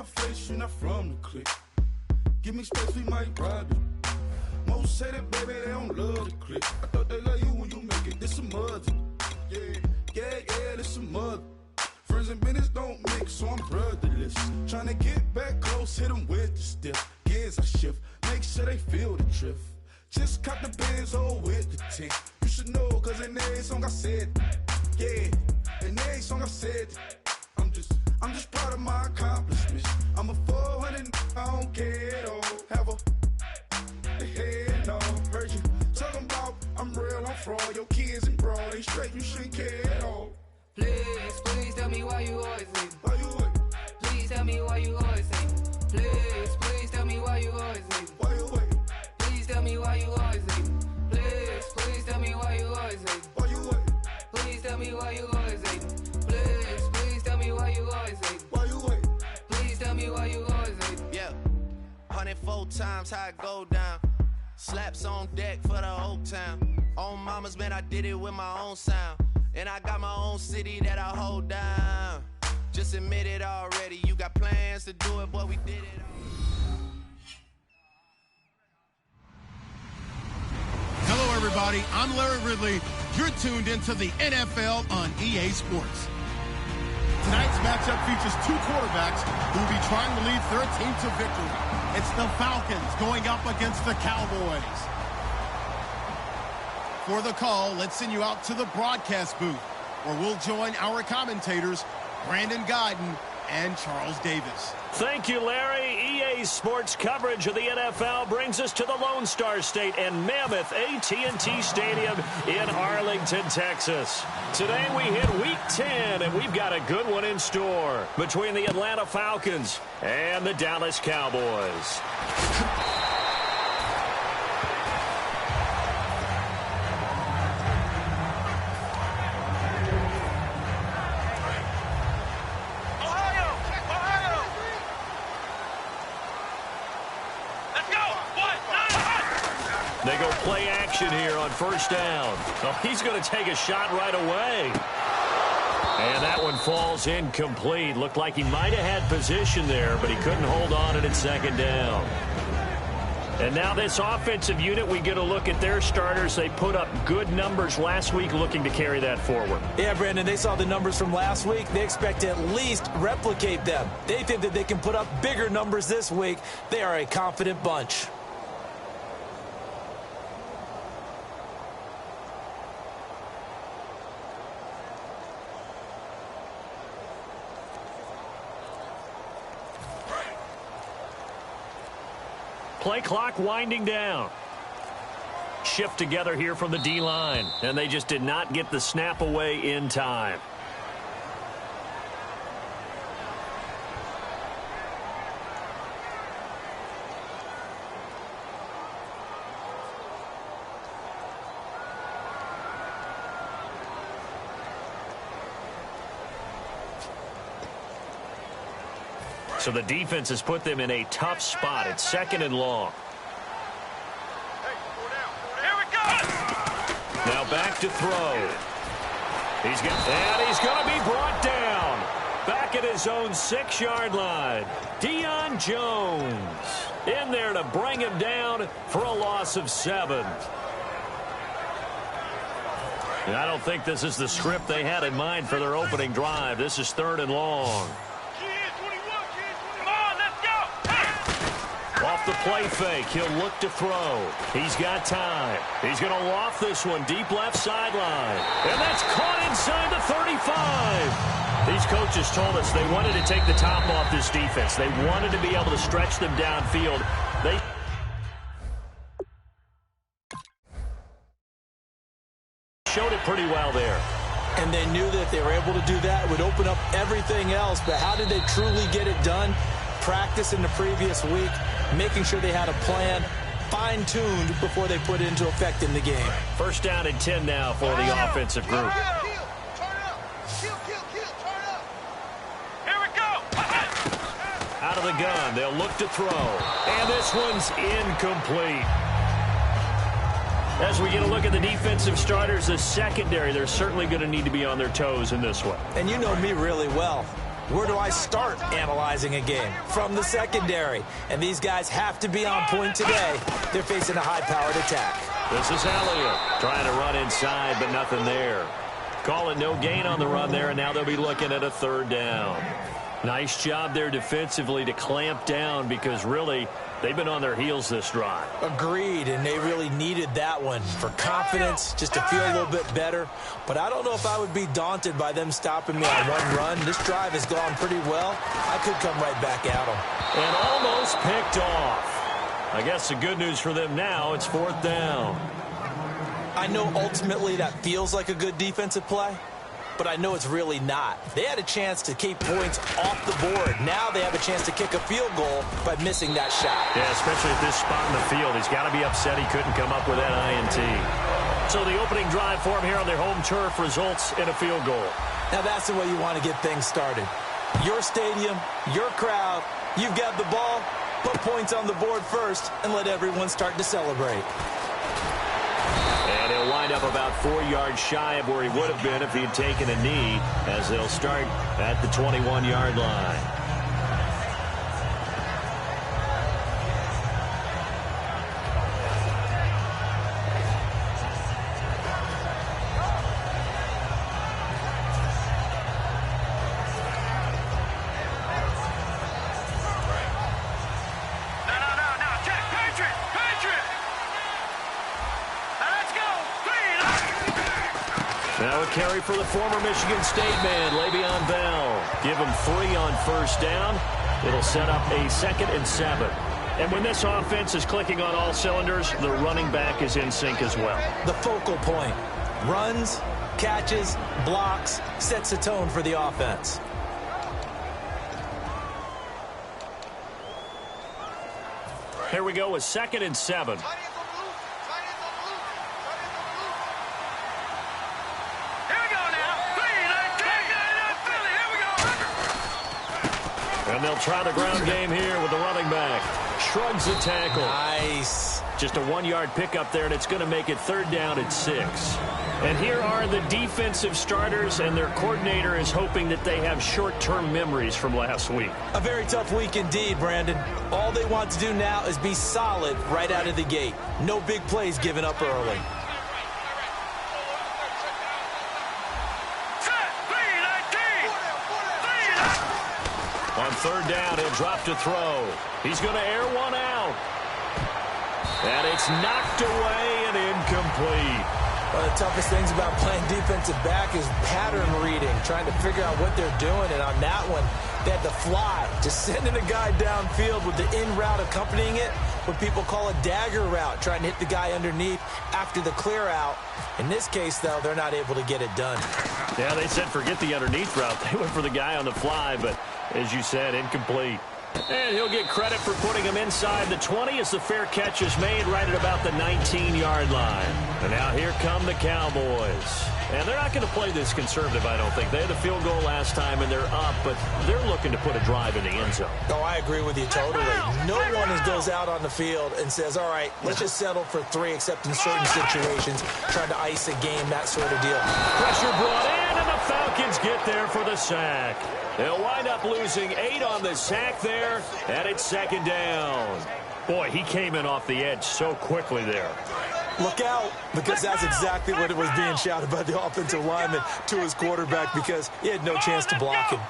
my face, you're not from the clique. Give me space, we might ride it. Most say that, baby, they don't love the clique. I thought they love you when you make it. This some mother. Yeah, this some mother. Friends and business don't mix, so I'm brotherless. Tryna get back close, hit them with the stiff. Gears I shift, make sure they feel the drift. Just cop the Benz, oh, with the tint. You should know, cause in every song I said, yeah, in every song I said, I'm just proud of my accomplishments. I'm a 400, I don't care at all. Have a head, no, heard you talking about I'm real, I'm fraud. Your kids and broad, they straight, you shouldn't care at all. Please tell me why you always leave. Why you wait? Please tell me why you always leave. Please tell me why you always leave. Why you wait? Please tell me why you always leave. Please tell me why you always leave. Why you wait? Please tell me why you always leave. Please tell me why you always leave. Why you wait? Please tell me why you always leave. Yeah, 104 times how it go down. Slaps on deck for the whole town. On mamas, man, I did it with my own sound. And I got my own city that I hold down. Just admit it already. You got plans to do it, but we did it. Hello, everybody. I'm Larry Ridley. You're tuned into the NFL on EA Sports. Tonight's matchup features two quarterbacks who will be trying to lead their team to victory. It's the Falcons going up against the Cowboys. For the call, let's send you out to the broadcast booth, where we'll join our commentators, Brandon Guyton and Charles Davis. Thank you, Larry. EA Sports coverage of the NFL brings us to the Lone Star State and Mammoth AT&T Stadium in Arlington, Texas. Today we hit Week 10, and we've got a good one in store between the Atlanta Falcons and the Dallas Cowboys. They go play action here on first down. Oh, he's going to take a shot right away. And that one falls incomplete. Looked like he might have had position there, but he couldn't hold on at second down. And now this offensive unit, we get a look at their starters. They put up good numbers last week, looking to carry that forward. Yeah, Brandon, they saw the numbers from last week. They expect to at least replicate them. They think that they can put up bigger numbers this week. They are a confident bunch. Play clock winding down. Shift together here from the D-line, and they just did not get the snap away in time. So the defense has put them in a tough spot. It's second and long. Here we go! Now back to throw. He's going to be brought down. Back at his own 6-yard line. Deion Jones in there to bring him down for a loss of 7. And I don't think this is the script they had in mind for their opening drive. This is third and long. Off the play fake, he'll look to throw. He's got time. He's going to loft this one deep left sideline. And that's caught inside the 35. These coaches told us they wanted to take the top off this defense. They wanted to be able to stretch them downfield. They showed it pretty well there. And they knew that if they were able to do that, it would open up everything else. But how did they truly get it done? Practice in the previous week, making sure they had a plan, fine-tuned before they put it into effect in the game. First down and 10 now for the offensive group. Here we go! Out of the gun, they'll look to throw. And this one's incomplete. As we get a look at the defensive starters, the secondary, they're certainly going to need to be on their toes in this one. And you know me really well. Where do I start analyzing a game? From the secondary. And these guys have to be on point today. They're facing a high-powered attack. This is Elliott trying to run inside, but nothing there. Call it no gain on the run there, and now they'll be looking at a third down. Nice job there defensively to clamp down because really they've been on their heels this drive. Agreed, and they really needed that one for confidence, just to feel a little bit better. But I don't know if I would be daunted by them stopping me on one run. This drive has gone pretty well. I could come right back at them. And almost picked off. I guess the good news for them now, it's fourth down. I know ultimately that feels like a good defensive play, but I know it's really not. They had a chance to keep points off the board. Now they have a chance to kick a field goal by missing that shot. Yeah, especially at this spot in the field. He's got to be upset he couldn't come up with that INT. So the opening drive for him here on their home turf results in a field goal. Now that's the way you want to get things started. Your stadium, your crowd, you've got the ball, put points on the board first, and let everyone start to celebrate. And he'll wind up about 4 yards shy of where he would have been if he'd taken a knee, as they'll start at the 21-yard line. Now a carry for the former Michigan State man, Le'Veon Bell. Give him 3 on first down. It'll set up a 2nd and 7. And when this offense is clicking on all cylinders, the running back is in sync as well. The focal point. Runs, catches, blocks, sets the tone for the offense. Here we go with 2nd and 7. And they'll try the ground game here with the running back. Shrugs the tackle. Nice. Just a 1-yard pickup there, and it's going to make it 3rd down at 6. And here are the defensive starters, and their coordinator is hoping that they have short-term memories from last week. A very tough week indeed, Brandon. All they want to do now is be solid right out of the gate. No big plays given up early. On 3rd down, he'll drop to throw. He's going to air one out. And it's knocked away and incomplete. One of the toughest things about playing defensive back is pattern reading, trying to figure out what they're doing. And on that one, they had to fly, just sending a guy downfield with the in route accompanying it, what people call a dagger route, trying to hit the guy underneath after the clear out. In this case, though, they're not able to get it done. Yeah, they said forget the underneath route. They went for the guy on the fly, but as you said, incomplete. And he'll get credit for putting him inside the 20 as the fair catch is made right at about the 19-yard line. And now here come the Cowboys. And they're not going to play this conservative, I don't think. They had a field goal last time, and they're up, but they're looking to put a drive in the end zone. Oh, I agree with you totally. No one goes out on the field and says, all right, let's just settle for 3, except in certain situations, trying to ice a game, that sort of deal. Pressure brought in, and the Falcons get there for the sack. They'll wind up losing 8 on the sack there, and it's 2nd down. Boy, he came in off the edge so quickly there. Look out, because that's exactly what it was being shouted by the offensive lineman to his quarterback, because he had no chance to block him.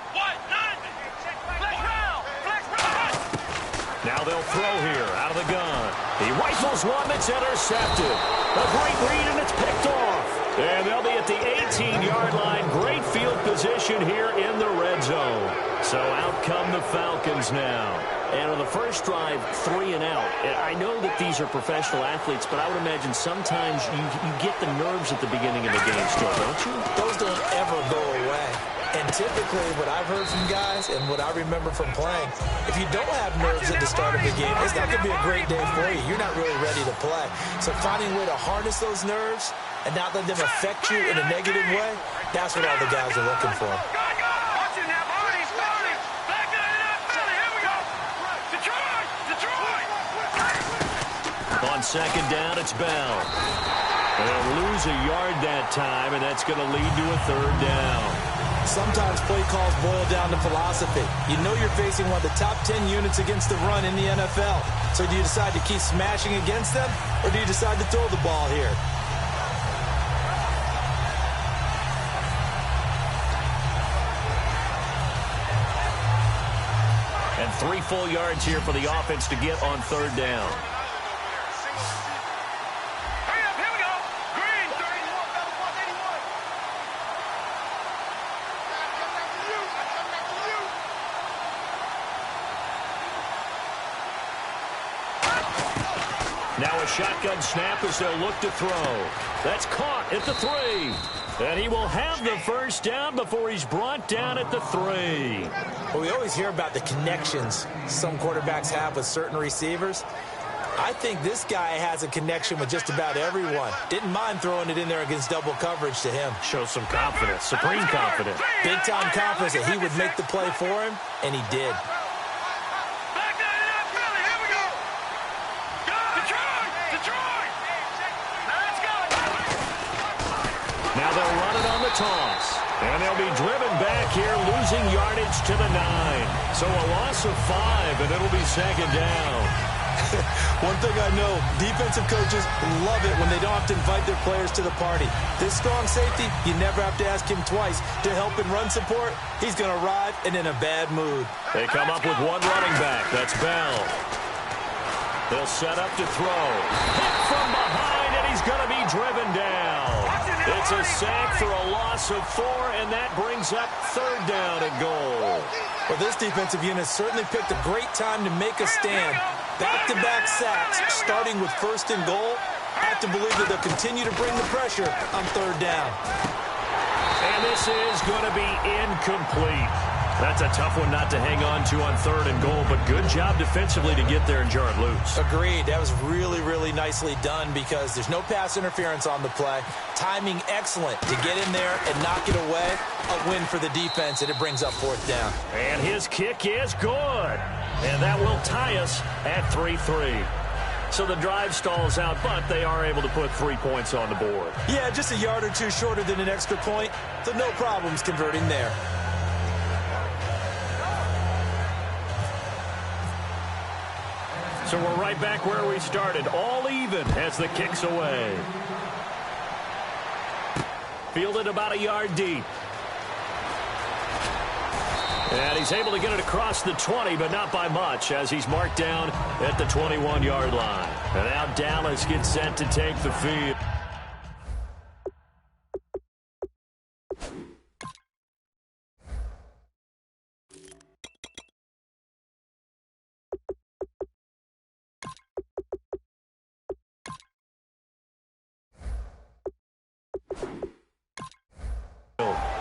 Now they'll throw here out of the gun. He rifles one that's intercepted. A great read, and it's picked off. And they'll be at the 18-yard line. Great field position here in the red zone. So out come the Falcons now. And on the first drive, 3 and out. And I know that these are professional athletes, but I would imagine sometimes you get the nerves at the beginning of the game still, don't you? Those don't ever go away. And typically what I've heard from guys and what I remember from playing, if you don't have nerves at the start of the game, it's not going to be a great day for you. You're not really ready to play. So finding a way to harness those nerves and not let them affect you in a negative way, that's what all the guys are looking for. On 2nd down, it's Bell. They'll lose a yard that time, and that's going to lead to a 3rd down. Sometimes play calls boil down to philosophy. You know you're facing one of the top 10 units against the run in the NFL. So do you decide to keep smashing against them, or do you decide to throw the ball here? And 3 full yards here for the offense to get on 3rd down. Now a shotgun snap as they'll look to throw. That's caught at the 3. And he will have the first down before he's brought down at the 3. Well, we always hear about the connections some quarterbacks have with certain receivers. I think this guy has a connection with just about everyone. Didn't mind throwing it in there against double coverage to him. Shows some confidence, supreme confidence. Big-time confidence that he would make the play for him, and he did. Now they'll run it on the toss. And they'll be driven back here, losing yardage to the 9. So a loss of 5, and it'll be 2nd down. One thing I know, defensive coaches love it when they don't have to invite their players to the party. This strong safety, you never have to ask him twice to help in run support. He's going to arrive and in a bad mood. They come up with one running back. That's Bell. They'll set up to throw. Hit from behind, and he's going to be driven down. It's a sack for a loss of 4, and that brings up 3rd down and goal. Well, this defensive unit certainly picked a great time to make a stand. Back-to-back sacks, starting with 1st and goal. Have to believe that they'll continue to bring the pressure on 3rd down. And this is going to be incomplete. That's a tough one not to hang on to on 3rd and goal, but good job defensively to get there and jar it loose. Agreed. That was really, really nicely done because there's no pass interference on the play. Timing excellent to get in there and knock it away. A win for the defense, and it brings up 4th down. And his kick is good. And that will tie us at 3-3. So the drive stalls out, but they are able to put 3 points on the board. Yeah, just a yard or 2 shorter than an extra point, so no problems converting there. So we're right back where we started, all even as the kick's away. Fielded about a yard deep. And he's able to get it across the 20, but not by much, as he's marked down at the 21-yard line. And now Dallas gets set to take the field.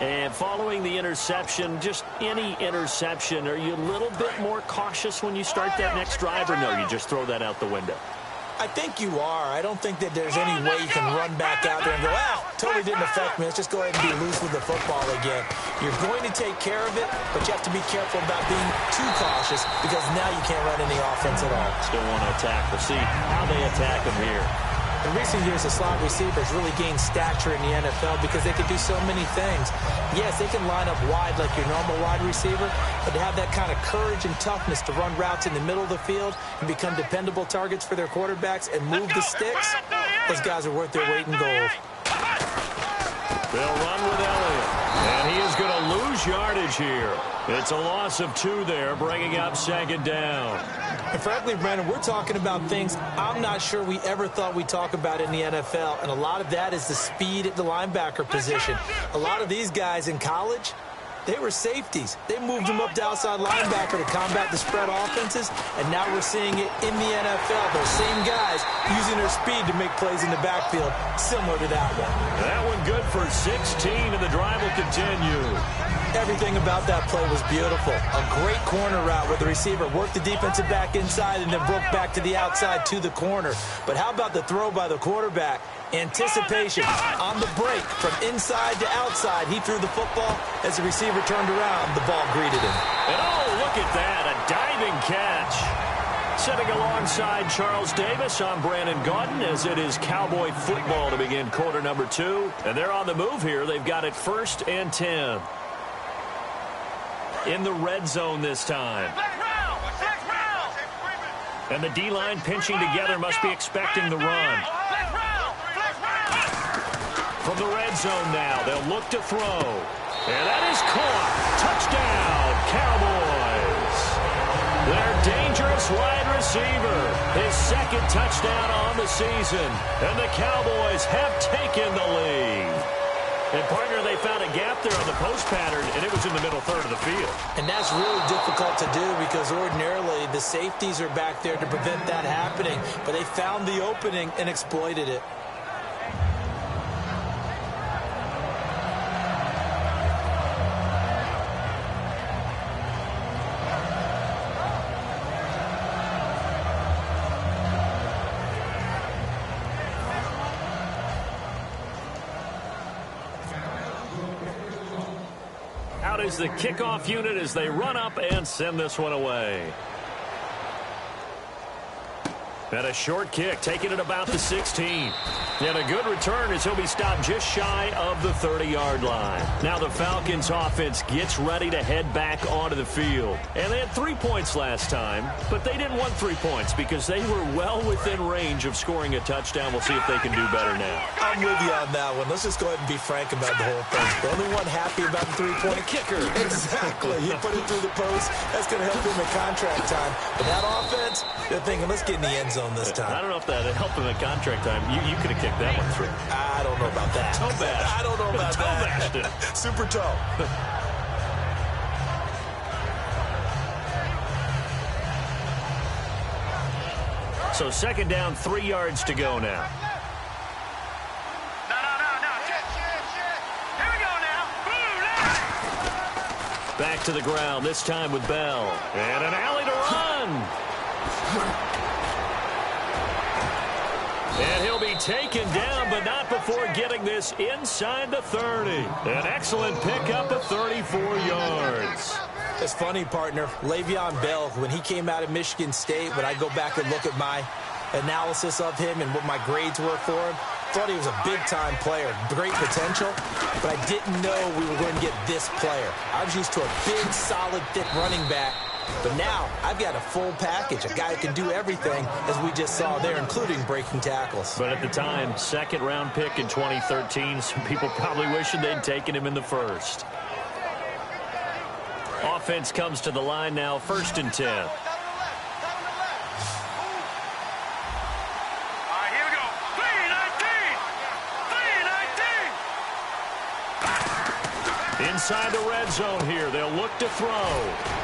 And following the interception, just any interception, are you a little bit more cautious when you start that next drive, or no, you just throw that out the window? I think you are. I don't think that there's any way you can run back out there and go, totally didn't affect me. Let's just go ahead and be loose with the football again. You're going to take care of it, but you have to be careful about being too cautious because now you can't run any offense at all. Still want to attack. We'll see how they attack them here. In recent years, the slot receivers really gained stature in the NFL because they can do so many things. Yes, they can line up wide like your normal wide receiver, but to have that kind of courage and toughness to run routes in the middle of the field and become dependable targets for their quarterbacks and move the sticks, those guys are worth their weight in gold. They'll run with Elliott, and he is going to lose yardage here. It's a loss of 2 there, bringing up 2nd down. And frankly, Brandon, we're talking about things I'm not sure we ever thought we'd talk about in the NFL, and a lot of that is the speed at the linebacker position. A lot of these guys in college, they were safeties. They moved them up to outside linebacker to combat the spread offenses, and now we're seeing it in the NFL. Those same guys using their speed to make plays in the backfield, similar to that one. That one good for 16, and the drive will continue. Everything about that play was beautiful. A great corner route where the receiver worked the defensive back inside and then broke back to the outside to the corner. But how about the throw by the quarterback? Anticipation on the break from inside to outside. He threw the football. As the receiver turned around, the ball greeted him. And oh, look at that, a diving catch. Sitting alongside Charles Davis, I'm Brandon Gaudin, as it is Cowboy football to begin quarter number 2. And they're on the move here. They've got it 1st and 10. in the red zone this time. And the D-line pinching together must be expecting the run. From the red zone now, they'll look to throw. And that is caught. Touchdown, Cowboys. Their dangerous wide receiver, his second touchdown on the season. And the Cowboys have taken the lead. And, partner, they found a gap there on the post pattern, and it was in the middle third of the field. And that's really difficult to do because ordinarily the safeties are back there to prevent that happening. But they found the opening and exploited it. Out is the kickoff unit as they run up and send this one away. And a short kick, taking it about the 16. And a good return as he'll be stopped just shy of the 30-yard line. Now the Falcons offense gets ready to head back onto the field. And they had 3 points last time, but they didn't want 3 points because they were well within range of scoring a touchdown. We'll see if they can do better now. I'm with you on that one. Let's just go ahead and be frank about the whole thing. The only one happy about the three-point kicker. Exactly. He put it through the post. That's going to help him in contract time. But that offense, they're thinking, let's get in the end zone this time. I don't know if that helped him in contract time. You could have kicked that one through. I don't know about that. Toe bash. I don't know about toe that. Bashed it. Super toe. So second down, 3 yards to go now. Here we go now. Back to the ground, this time with Bell. And an alley to run. And he'll be taken down, but not before getting this inside the 30. An excellent pickup of 34 yards. It's funny, partner. Le'Veon Bell, when he came out of Michigan State, when I go back and look at my analysis of him and what my grades were for him, thought he was a big-time player, great potential, but I didn't know we were going to get this player. I was used to a big, solid, thick running back, but now I've got a full package, a guy who can do everything, as we just saw there, including breaking tackles. But at the time, second-round pick in 2013, some people probably wishing they'd taken him in the first. Offense comes to the line now, 1st and 10. All right, here we go. 3-19. Inside the red zone here, they'll look to throw.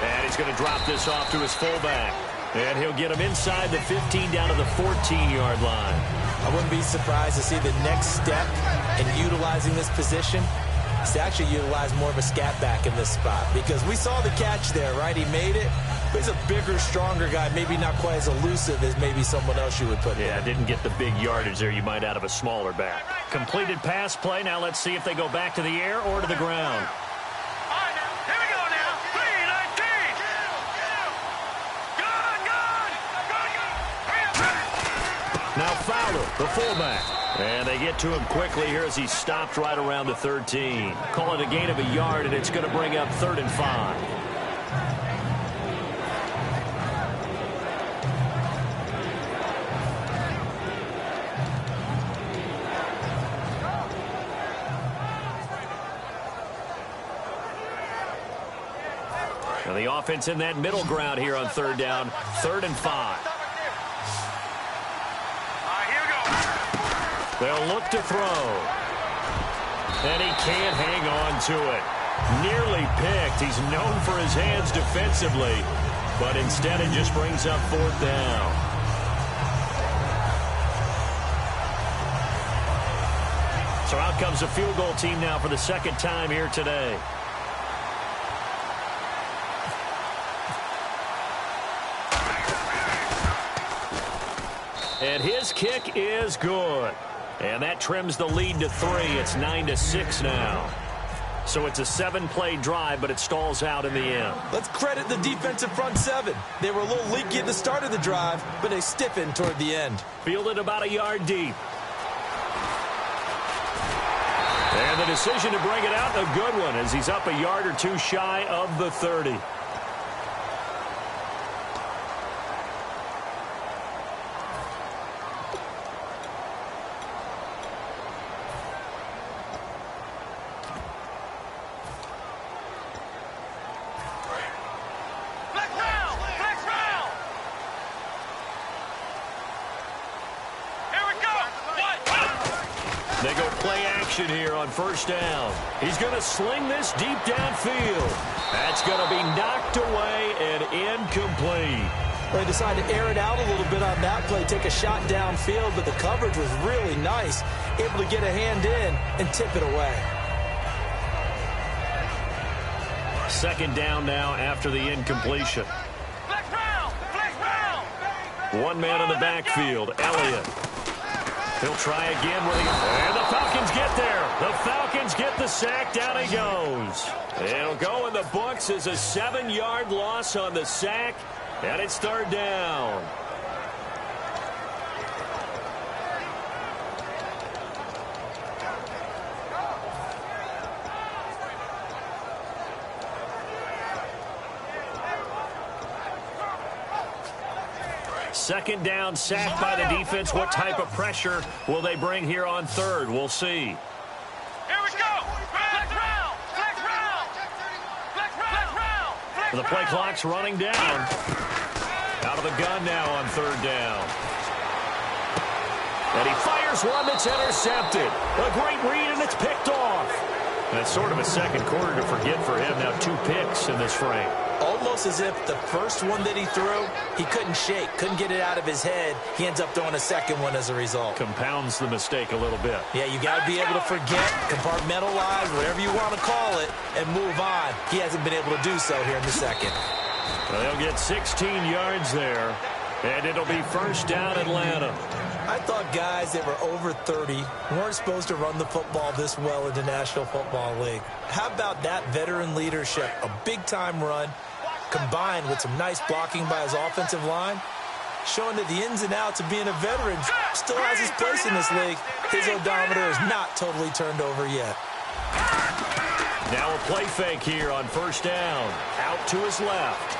And he's going to drop this off to his fullback. And he'll get him inside the 15 down to the 14-yard line. I wouldn't be surprised to see the next step in utilizing this position is to actually utilize more of a scat back in this spot, because we saw the catch there, right? He made it, but he's a bigger, stronger guy, maybe not quite as elusive as maybe someone else you would put in. Yeah, didn't get the big yardage there you might out of a smaller back. Completed pass play. Now let's see if they go back to the air or to the ground. All right, now. Here we go now. 3-19. Good. Now Fowler, the fullback. And they get to him quickly here as he stopped right around the 13. Call it a gain of a yard, and it's going to bring up 3rd and 5. Now the offense in that middle ground here on 3rd down, 3rd and 5. They'll look to throw. And he can't hang on to it. Nearly picked. He's known for his hands defensively, but instead it just brings up 4th down. So out comes a field goal team now for the second time here today. And his kick is good. And that trims the lead to 3. It's 9-6 now. So it's a 7-play drive, but it stalls out in the end. Let's credit the defensive front 7. They were a little leaky at the start of the drive, but they stiffened toward the end. Fielded about a yard deep. And the decision to bring it out, a good one, as he's up a yard or two shy of the 30. They go play action here on first down. He's going to sling this deep downfield. That's going to be knocked away and incomplete. They decided to air it out a little bit on that play, take a shot downfield, but the coverage was really nice, able to get a hand in and tip it away. Second down now after the incompletion. One man in the backfield, Elliott. He'll try again with and the Falcons get there. The Falcons get the sack. Down he goes. It'll go in the books as a 7-yard loss on the sack, and it's third down. Second down, sacked by the defense. What type of pressure will they bring here on third? We'll see. Here we go. Flex round. Flex round. Flex round. The play clock's running down. Out of the gun now on third down. And he fires one that's intercepted. A great read, and it's picked off. That's sort of a second quarter to forget for him. Now 2 picks in this frame. Almost as if the first one that he threw, he couldn't shake, couldn't get it out of his head. He ends up throwing a second one as a result. Compounds the mistake a little bit. Yeah, you got to be able to forget, compartmentalize, whatever you want to call it, and move on. He hasn't been able to do so here in the second. Well, they'll get 16 yards there, and it'll be first down Atlanta. I thought guys that were over 30 weren't supposed to run the football this well in the National Football League. How about that veteran leadership? A big-time run combined with some nice blocking by his offensive line, showing that the ins and outs of being a veteran still has his place in this league. His odometer is not totally turned over yet. Now a play fake here on first down. Out to his left.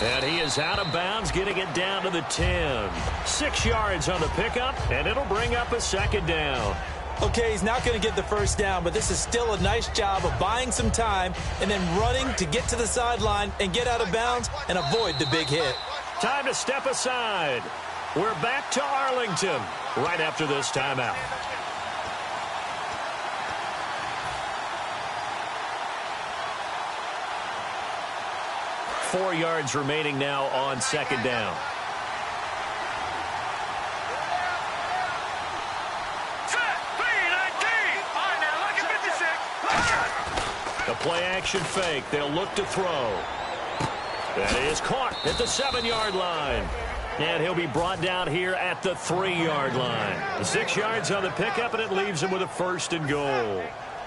And he is out of bounds, getting it down to the 10. 6 yards on the pickup, and it'll bring up a second down. Okay, he's not going to get the first down, but this is still a nice job of buying some time and then running to get to the sideline and get out of bounds and avoid the big hit. Time to step aside. We're back to Arlington right after this timeout. Four yards remaining now on second down. The play-action fake. They'll look to throw. That is caught at the 7-yard line. And he'll be brought down here at the 3-yard line. The 6 yards on the pickup, and it leaves him with a first and goal.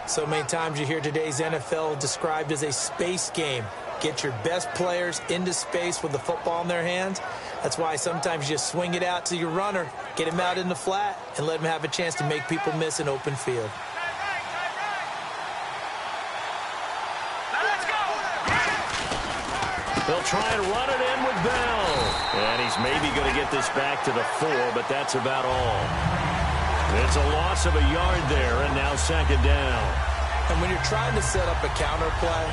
So many times you hear today's NFL described as a space game. Get your best players into space with the football in their hands. That's why sometimes you just swing it out to your runner, get him out in the flat, and let him have a chance to make people miss an open field. They'll try and run it in with Bell. And he's maybe going to get this back to the 4, but that's about all. It's a loss of a yard there, and now second down. And when you're trying to set up a counter play,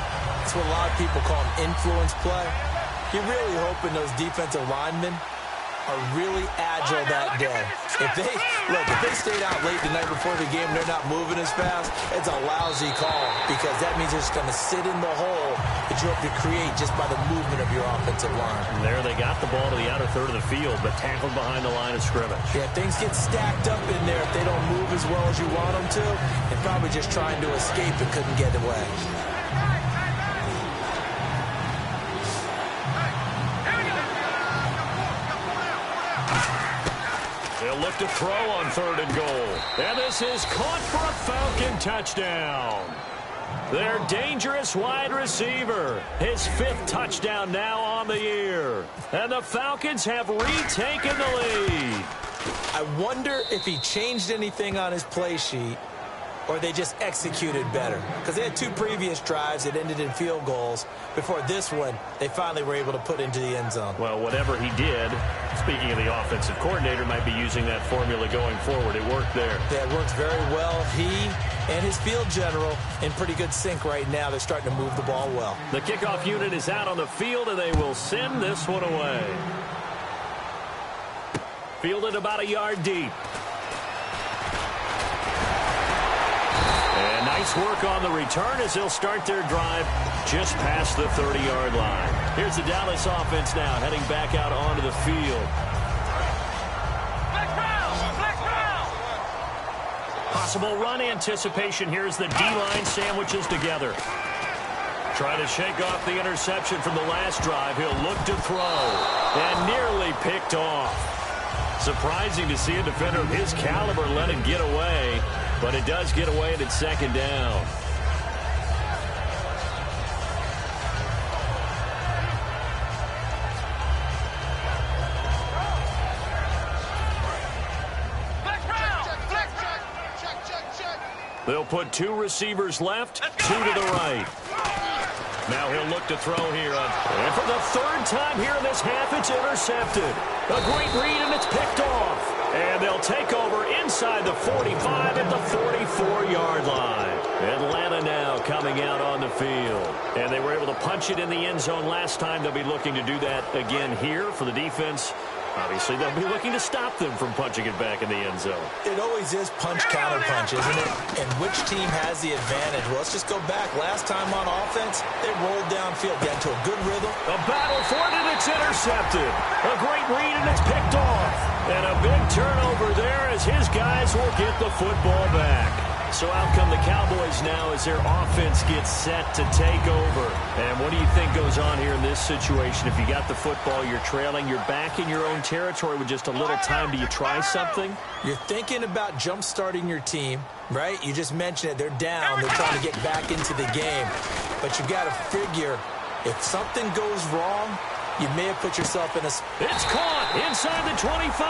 it's what a lot of people call an influence play. You're really hoping those defensive linemen are really agile that day. If they stayed out late the night before the game and they're not moving as fast, it's a lousy call because that means they're just going to sit in the hole that you hope to create just by the movement of your offensive line. And there they got the ball to the outer third of the field, but tackled behind the line of scrimmage. Yeah, things get stacked up in there if they don't move as well as you want them to. They're probably just trying to escape and couldn't get away. They'll look to throw on third and goal. And this is caught for a Falcon touchdown. Their dangerous wide receiver. His 5th touchdown now on the year. And the Falcons have retaken the lead. I wonder if he changed anything on his play sheet or they just executed better? Because they had 2 previous drives that ended in field goals. Before this one, they finally were able to put into the end zone. Well, whatever he did, speaking of the offensive coordinator, might be using that formula going forward. It worked there. Yeah, it works very well. He and his field general in pretty good sync right now. They're starting to move the ball well. The kickoff unit is out on the field, and they will send this one away. Fielded about a yard deep. And nice work on the return as they'll start their drive just past the 30-yard line. Here's the Dallas offense now heading back out onto the field. Possible run anticipation. Here's the D-line sandwiches together. Trying to shake off the interception from the last drive. He'll look to throw. And nearly picked off. Surprising to see a defender of his caliber let it get away. But it does get away and it's second down. They'll put 2 receivers left, 2 to the right. Now he'll look to throw here. And for the 3rd time here in this half, it's intercepted. A great read, and it's picked off. And they'll take over inside the 45 at the 44-yard line. Atlanta now coming out on the field. And they were able to punch it in the end zone last time. They'll be looking to do that again here for the defense. Obviously, they'll be looking to stop them from punching it back in the end zone. It always is punch-counter-punch, isn't it? And which team has the advantage? Well, let's just go back. Last time on offense, they rolled downfield, got into a good rhythm. A battle for it, and it's intercepted. A great read, and it's picked off. And a big turnover there as his guys will get the football back. So out come the Cowboys now as their offense gets set to take over. And what do you think goes on here in this situation? If you got the football, you're trailing, you're back in your own territory with just a little time. Do you try something? You're thinking about jump-starting your team, right? You just mentioned it. They're down. They're trying to get back into the game. But you've got to figure if something goes wrong, you may have put yourself in a... It's caught inside the 25.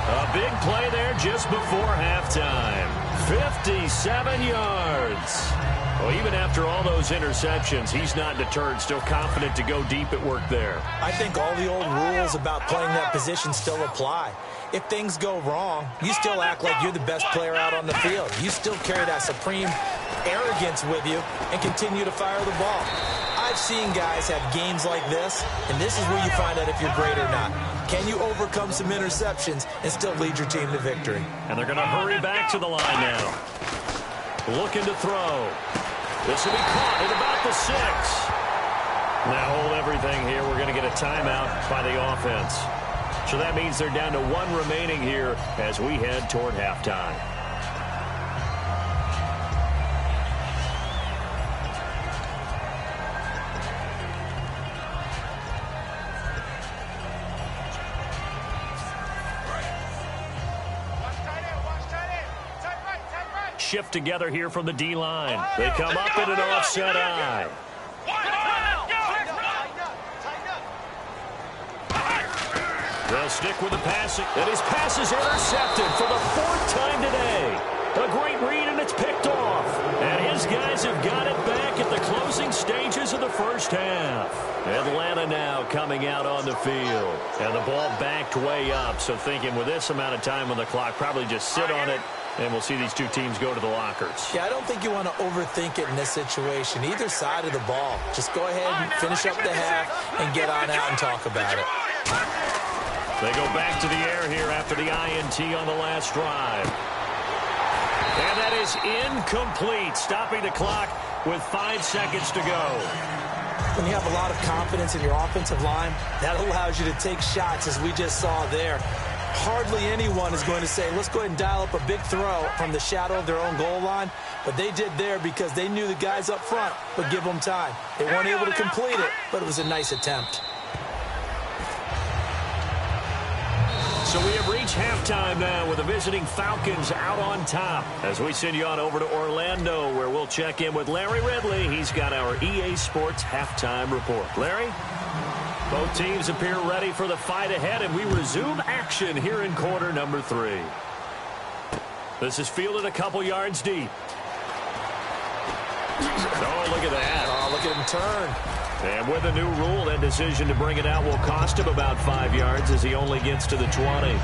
A big play there just before halftime. 57 yards. Well, even after all those interceptions, he's not deterred, still confident to go deep at work there. I think all the old rules about playing that position still apply. If things go wrong, you still act like you're the best player out on the field. You still carry that supreme arrogance with you and continue to fire the ball. I've seen guys have games like this, and this is where you find out if you're great or not. Can you overcome some interceptions and still lead your team to victory? And they're going to hurry back to the line now. Looking to throw. This will be caught at about the 6. Now hold everything here. We're going to get a timeout by the offense. So that means they're down to 1 remaining here as we head toward halftime. Shift together here from the D-line. They come up in an offset eye. They'll stick with the passing. And his pass is intercepted for the 4th time today. A great read, and it's picked off. And his guys have got it back at the closing stages of the first half. Atlanta now coming out on the field. And the ball backed way up. So thinking with this amount of time on the clock, probably just sit on it. And we'll see these 2 teams go to the lockers. Yeah, I don't think you want to overthink it in this situation. Either side of the ball. Just go ahead and finish up the half and get on out and talk about it. They go back to the air here after the INT on the last drive. And that is incomplete, stopping the clock with 5 seconds to go. When you have a lot of confidence in your offensive line, that allows you to take shots, as we just saw there. Hardly anyone is going to say, let's go ahead and dial up a big throw from the shadow of their own goal line. But they did there because they knew the guys up front would give them time. They weren't able to complete it, but it was a nice attempt. So we have reached halftime now with the visiting Falcons out on top. As we send you on over to Orlando, where we'll check in with Larry Ridley. He's got our EA Sports halftime report. Larry? Both teams appear ready for the fight ahead, and we resume action here in quarter number 3. This is fielded a couple yards deep. Oh, look at that. Oh, look at him turn. And with a new rule, that decision to bring it out will cost him about 5 yards as he only gets to the 20.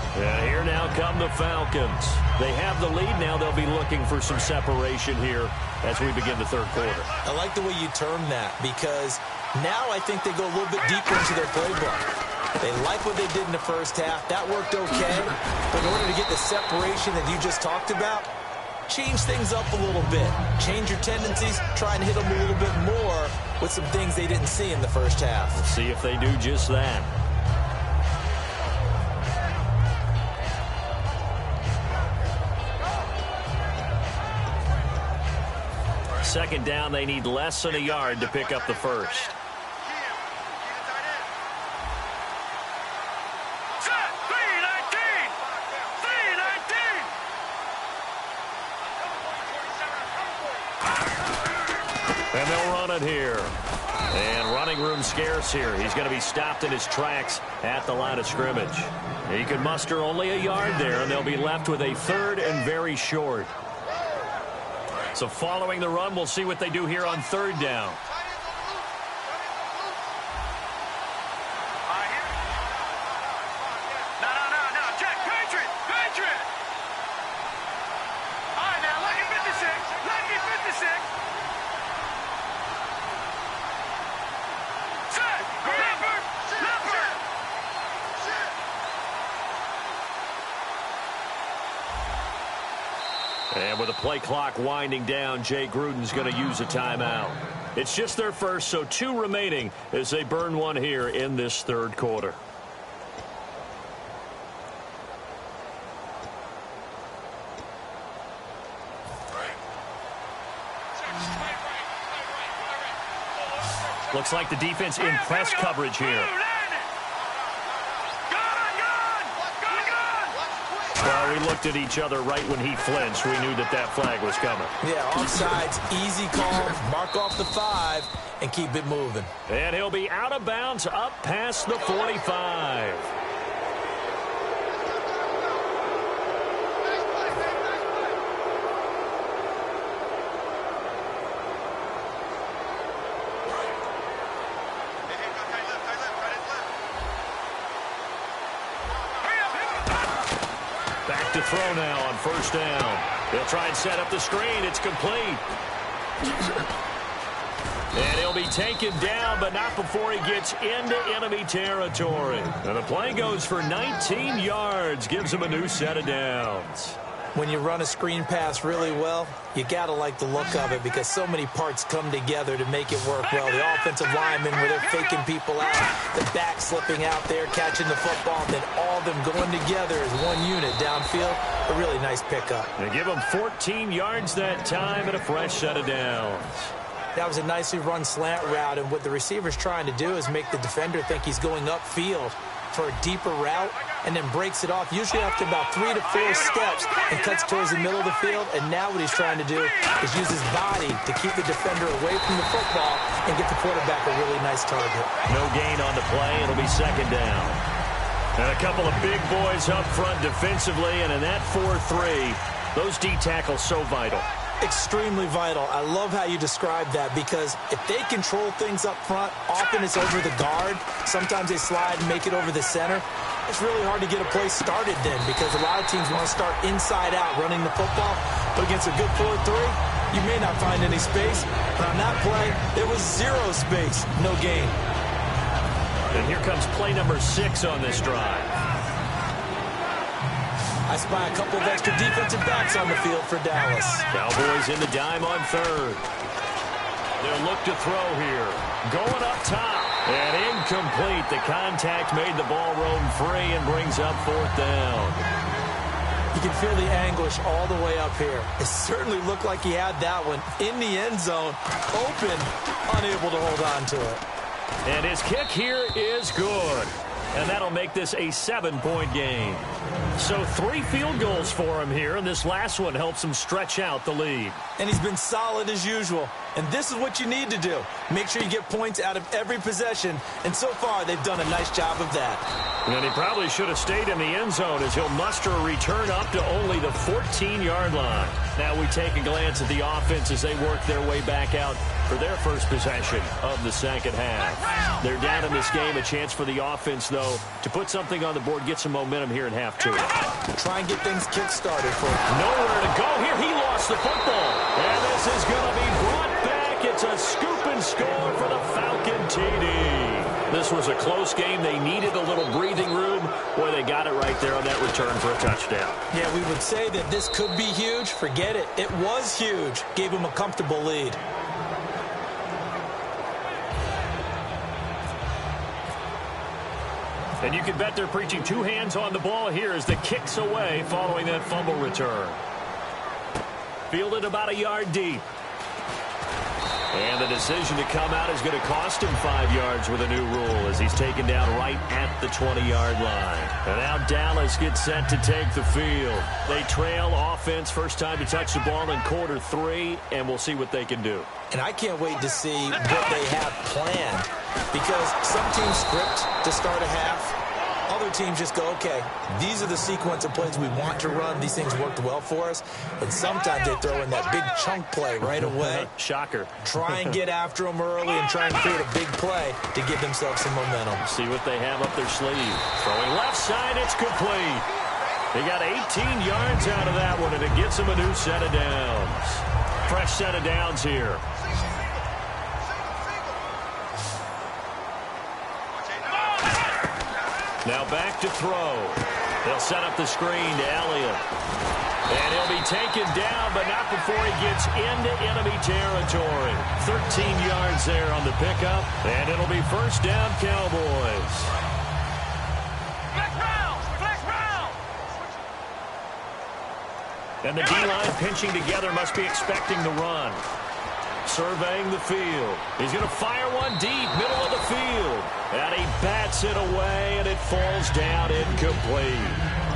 Here now come the Falcons. They have the lead now. They'll be looking for some separation here as we begin the third quarter. I like the way you term that because now I think they go a little bit deeper into their playbook. They like what they did in the first half. That worked okay. But in order to get the separation that you just talked about, change things up a little bit. Change your tendencies. Try and hit them a little bit more with some things they didn't see in the first half. Let's see if they do just that. Second down, they need less than a yard to pick up the first. And they'll run it here. And running room scarce here. He's going to be stopped in his tracks at the line of scrimmage. He can muster only a yard there, and they'll be left with a third and very short. So following the run, we'll see what they do here on third down. And with the play clock winding down, Jay Gruden's going to use a timeout. It's just their first, so 2 remaining as they burn one here in this third quarter. Looks like the defense in press coverage here. Well, we looked at each other right when he flinched. We knew that that flag was coming. Yeah, offsides, easy call, mark off the 5, and keep it moving. And he'll be out of bounds up past the 45. To throw now on first down. He'll try and set up the screen. It's complete. And he'll be taken down, but not before he gets into enemy territory. And the play goes for 19 yards. Gives him a new set of downs. When you run a screen pass really well, you got to like the look of it because so many parts come together to make it work well. The offensive linemen where they're faking people out, the back slipping out there, catching the football, and then all of them going together as one unit downfield. A really nice pickup. They give him 14 yards that time and a fresh set of downs. That was a nicely run slant route, and what the receiver's trying to do is make the defender think he's going upfield for a deeper route, and then breaks it off, usually after about 3 to 4 steps, and cuts towards the middle of the field. And now what he's trying to do is use his body to keep the defender away from the football and get the quarterback a really nice target. No gain on the play. It'll be second down. And a couple of big boys up front defensively, and in that 4-3, those D tackles so vital. Extremely vital. I love how you describe that because if they control things up front, often it's over the guard. Sometimes they slide and make it over the center. It's really hard to get a play started then because a lot of teams want to start inside out running the football. But against a good 4-3, you may not find any space. But on that play, there was 0 space, no gain. And here comes play number 6 on this drive. I spy a couple of extra defensive backs on the field for Dallas. Cowboys in the dime on third. They'll look to throw here. Going up top. And incomplete. The contact made the ball roam free and brings up fourth down. You can feel the anguish all the way up here. It certainly looked like he had that one in the end zone, open, unable to hold on to it. And his kick here is good. And that'll make this a 7-point game. So 3 field goals for him here, and this last one helps him stretch out the lead. And he's been solid as usual. And this is what you need to do. Make sure you get points out of every possession. And so far, they've done a nice job of that. And he probably should have stayed in the end zone as he'll muster a return up to only the 14-yard line. Now we take a glance at the offense as they work their way back out for their first possession of the second half. They're down in this game. A chance for the offense, though, to put something on the board, get some momentum here in half 2. Try and get things kick-started for him. Nowhere to go here. He lost the football. And this is going to be brought back. It's a scoop and score for the Falcon TD. This was a close game. They needed a little breathing room. Boy, they got it right there on that return for a touchdown. Yeah, we would say that this could be huge. Forget it. It was huge. Gave him a comfortable lead. And you can bet they're preaching 2 hands on the ball here as the kick's away following that fumble return. Fielded about a yard deep. And the decision to come out is going to cost him 5 yards with a new rule as he's taken down right at the 20-yard line. And now Dallas gets set to take the field. They trail offense first time to touch the ball in quarter 3, and we'll see what they can do. And I can't wait to see what they have planned because some teams script to start a half. Other teams just go, okay, these are the sequence of plays we want to run. These things worked well for us. And sometimes they throw in that big chunk play right away. Shocker. Try and get after them early and try and create a big play to give themselves some momentum. See what they have up their sleeve. Throwing left side, it's complete. They got 18 yards out of that one, and it gets them a new set of downs. Fresh set of downs here. Now back to throw. They'll set up the screen to Elliott. And he'll be taken down, but not before he gets into enemy territory. 13 yards there on the pickup, and it'll be first down, Cowboys. Flex round! Flex round! And the D-line pinching together must be expecting the run. Surveying the field. He's going to fire one deep, middle of the field. And he bats it away, and it falls down incomplete.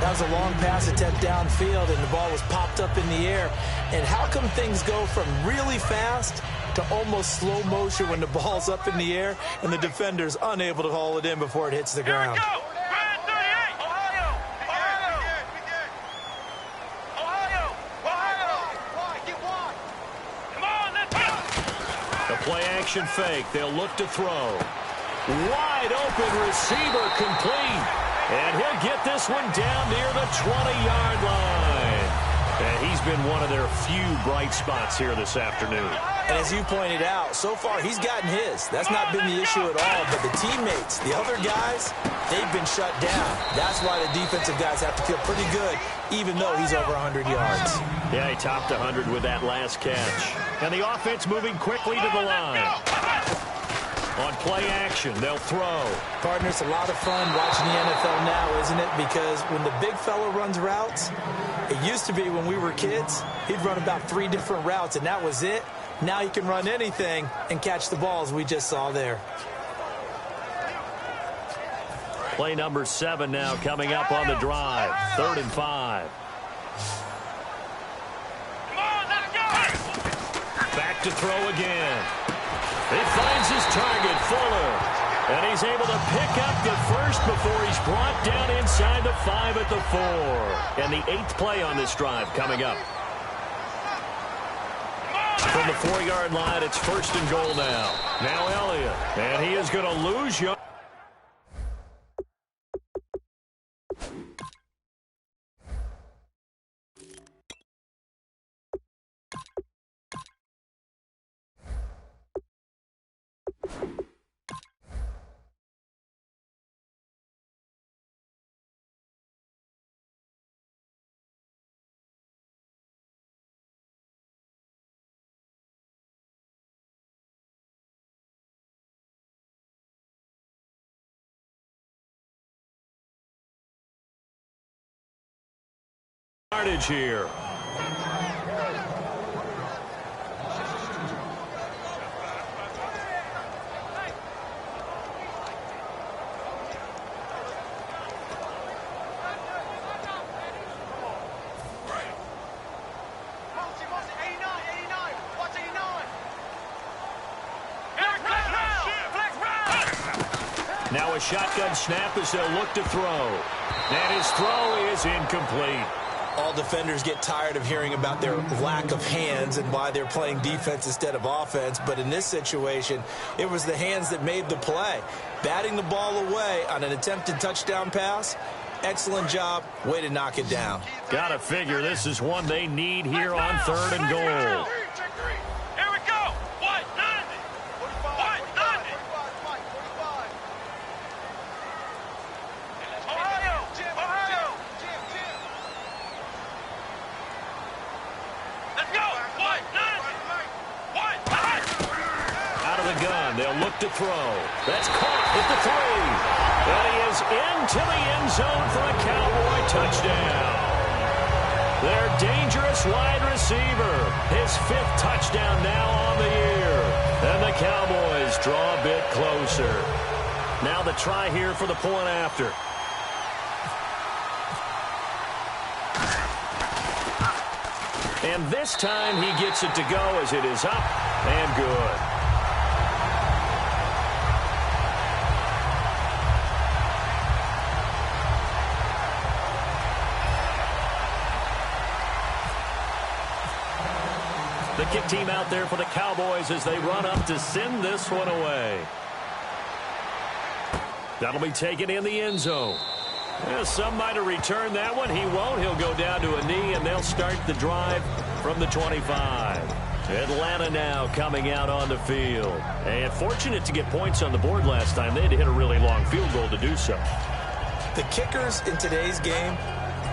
That was a long pass attempt downfield, and the ball was popped up in the air. And how come things go from really fast to almost slow motion when the ball's up in the air and the defender's unable to haul it in before it hits the ground? Here we go! Grand 38! Ohio! Come on, let's go! The play-action fake. They'll look to throw. Wide open receiver complete. And he'll get this one down near the 20-yard line. And he's been one of their few bright spots here this afternoon. And as you pointed out, so far he's gotten his. That's not been the issue at all. But the teammates, the other guys, they've been shut down. That's why the defensive guys have to feel pretty good, even though he's over 100 yards. Yeah, he topped 100 with that last catch. And the offense moving quickly to the line. On play action, they'll throw. Partner, it's a lot of fun watching the NFL now, isn't it? Because when the big fella runs routes, it used to be when we were kids, he'd run about 3 different routes, and that was it. Now he can run anything and catch the balls we just saw there. Play number 7 now coming up on the drive. 3rd and 5. Back to throw again. He finds his target, Fuller. And he's able to pick up the first before he's brought down inside the 5 at the 4. And the 8th play on this drive coming up. From the 4-yard line, it's 1st and goal now. Now Elliott. And he is going to lose yards. Yardage here. Now a shotgun snap as they'll look to throw. And his throw is incomplete. All defenders get tired of hearing about their lack of hands and why they're playing defense instead of offense. But in this situation, it was the hands that made the play. Batting the ball away on an attempted touchdown pass, excellent job. Way to knock it down. Gotta figure this is one they need here on 3rd and goal. Here we go. What? Nothing. What? Nothing. Ohio. Let's go. What? Nothing. What? Out of the gun, they'll look to throw. That's caught at the 3. And he is into the end zone for a Cowboy touchdown. Their dangerous wide receiver. His 5th touchdown now on the year. And the Cowboys draw a bit closer. Now the try here for the point after. And this time he gets it to go as it is up and good. The kick team out there for the Cowboys as they run up to send this one away. That'll be taken in the end zone. Yeah, some might have returned that one. He won't. He'll go down to a knee, and they'll start the drive from the 25. Atlanta now coming out on the field. And fortunate to get points on the board last time. They had to hit a really long field goal to do so. The kickers in today's game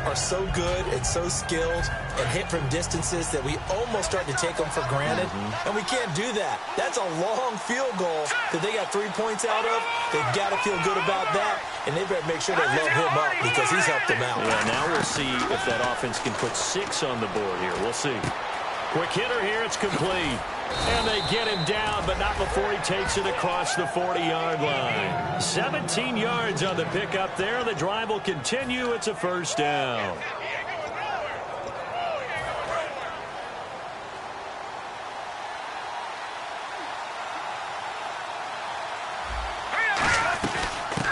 are so good and so skilled and hit from distances that we almost start to take them for granted, and we can't do that. That's a long field goal that they got 3 points out of. They've got to feel good about that, and they better make sure they load him up because he's helped them out. Yeah, now we'll see if that offense can put 6 on the board here. We'll see. Quick hitter here. It's complete. And they get him down, but not before he takes it across the 40-yard line. 17 yards on the pickup there. The drive will continue. It's a first down.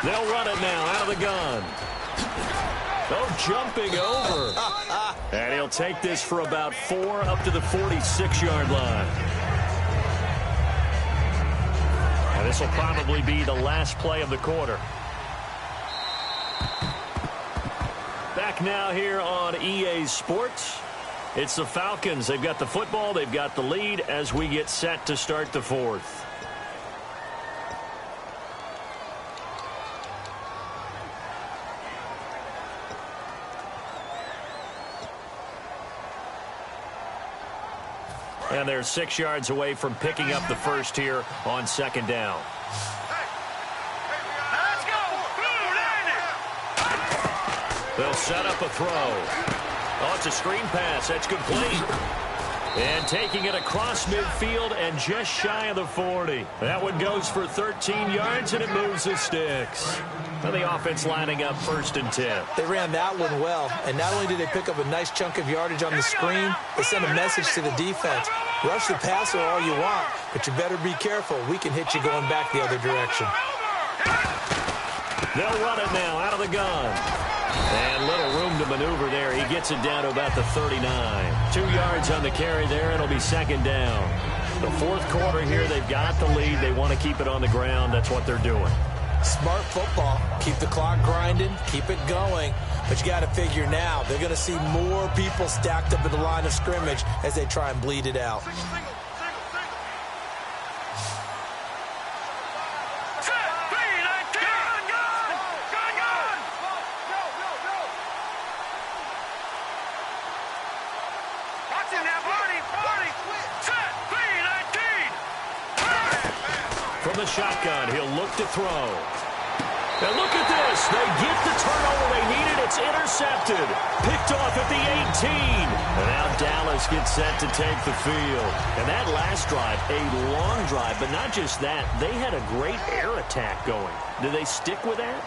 They'll run it now out of the gun. Oh, jumping over. And he'll take this for about 4 up to the 46-yard line. And this will probably be the last play of the quarter. Back now here on EA Sports. It's the Falcons. They've got the football. They've got the lead as we get set to start the 4th. And they're 6 yards away from picking up the first here on 2nd down. Let's go. They'll set up a throw. Oh, it's a screen pass. That's complete. And taking it across midfield and just shy of the 40. That one goes for 13 yards, and it moves the sticks. And the offense lining up 1st and 10. They ran that one well, and not only did they pick up a nice chunk of yardage on the screen, they sent a message to the defense. Rush the passer all you want, but you better be careful. We can hit you going back the other direction. They'll run it now out of the gun. And little room to maneuver there. He gets it down to about the 39. 2 yards on the carry there. It'll be 2nd down. The 4th quarter here, they've got the lead. They want to keep it on the ground. That's what they're doing. Smart football. Keep the clock grinding. Keep it going. But you got to figure now, they're going to see more people stacked up at the line of scrimmage as they try and bleed it out. From the shotgun, he'll look to throw. And look at this. They get the turnover they needed. It's intercepted. Picked off at the 18. And now Dallas gets set to take the field. And that last drive, a long drive, but not just that. They had a great air attack going. Do they stick with that?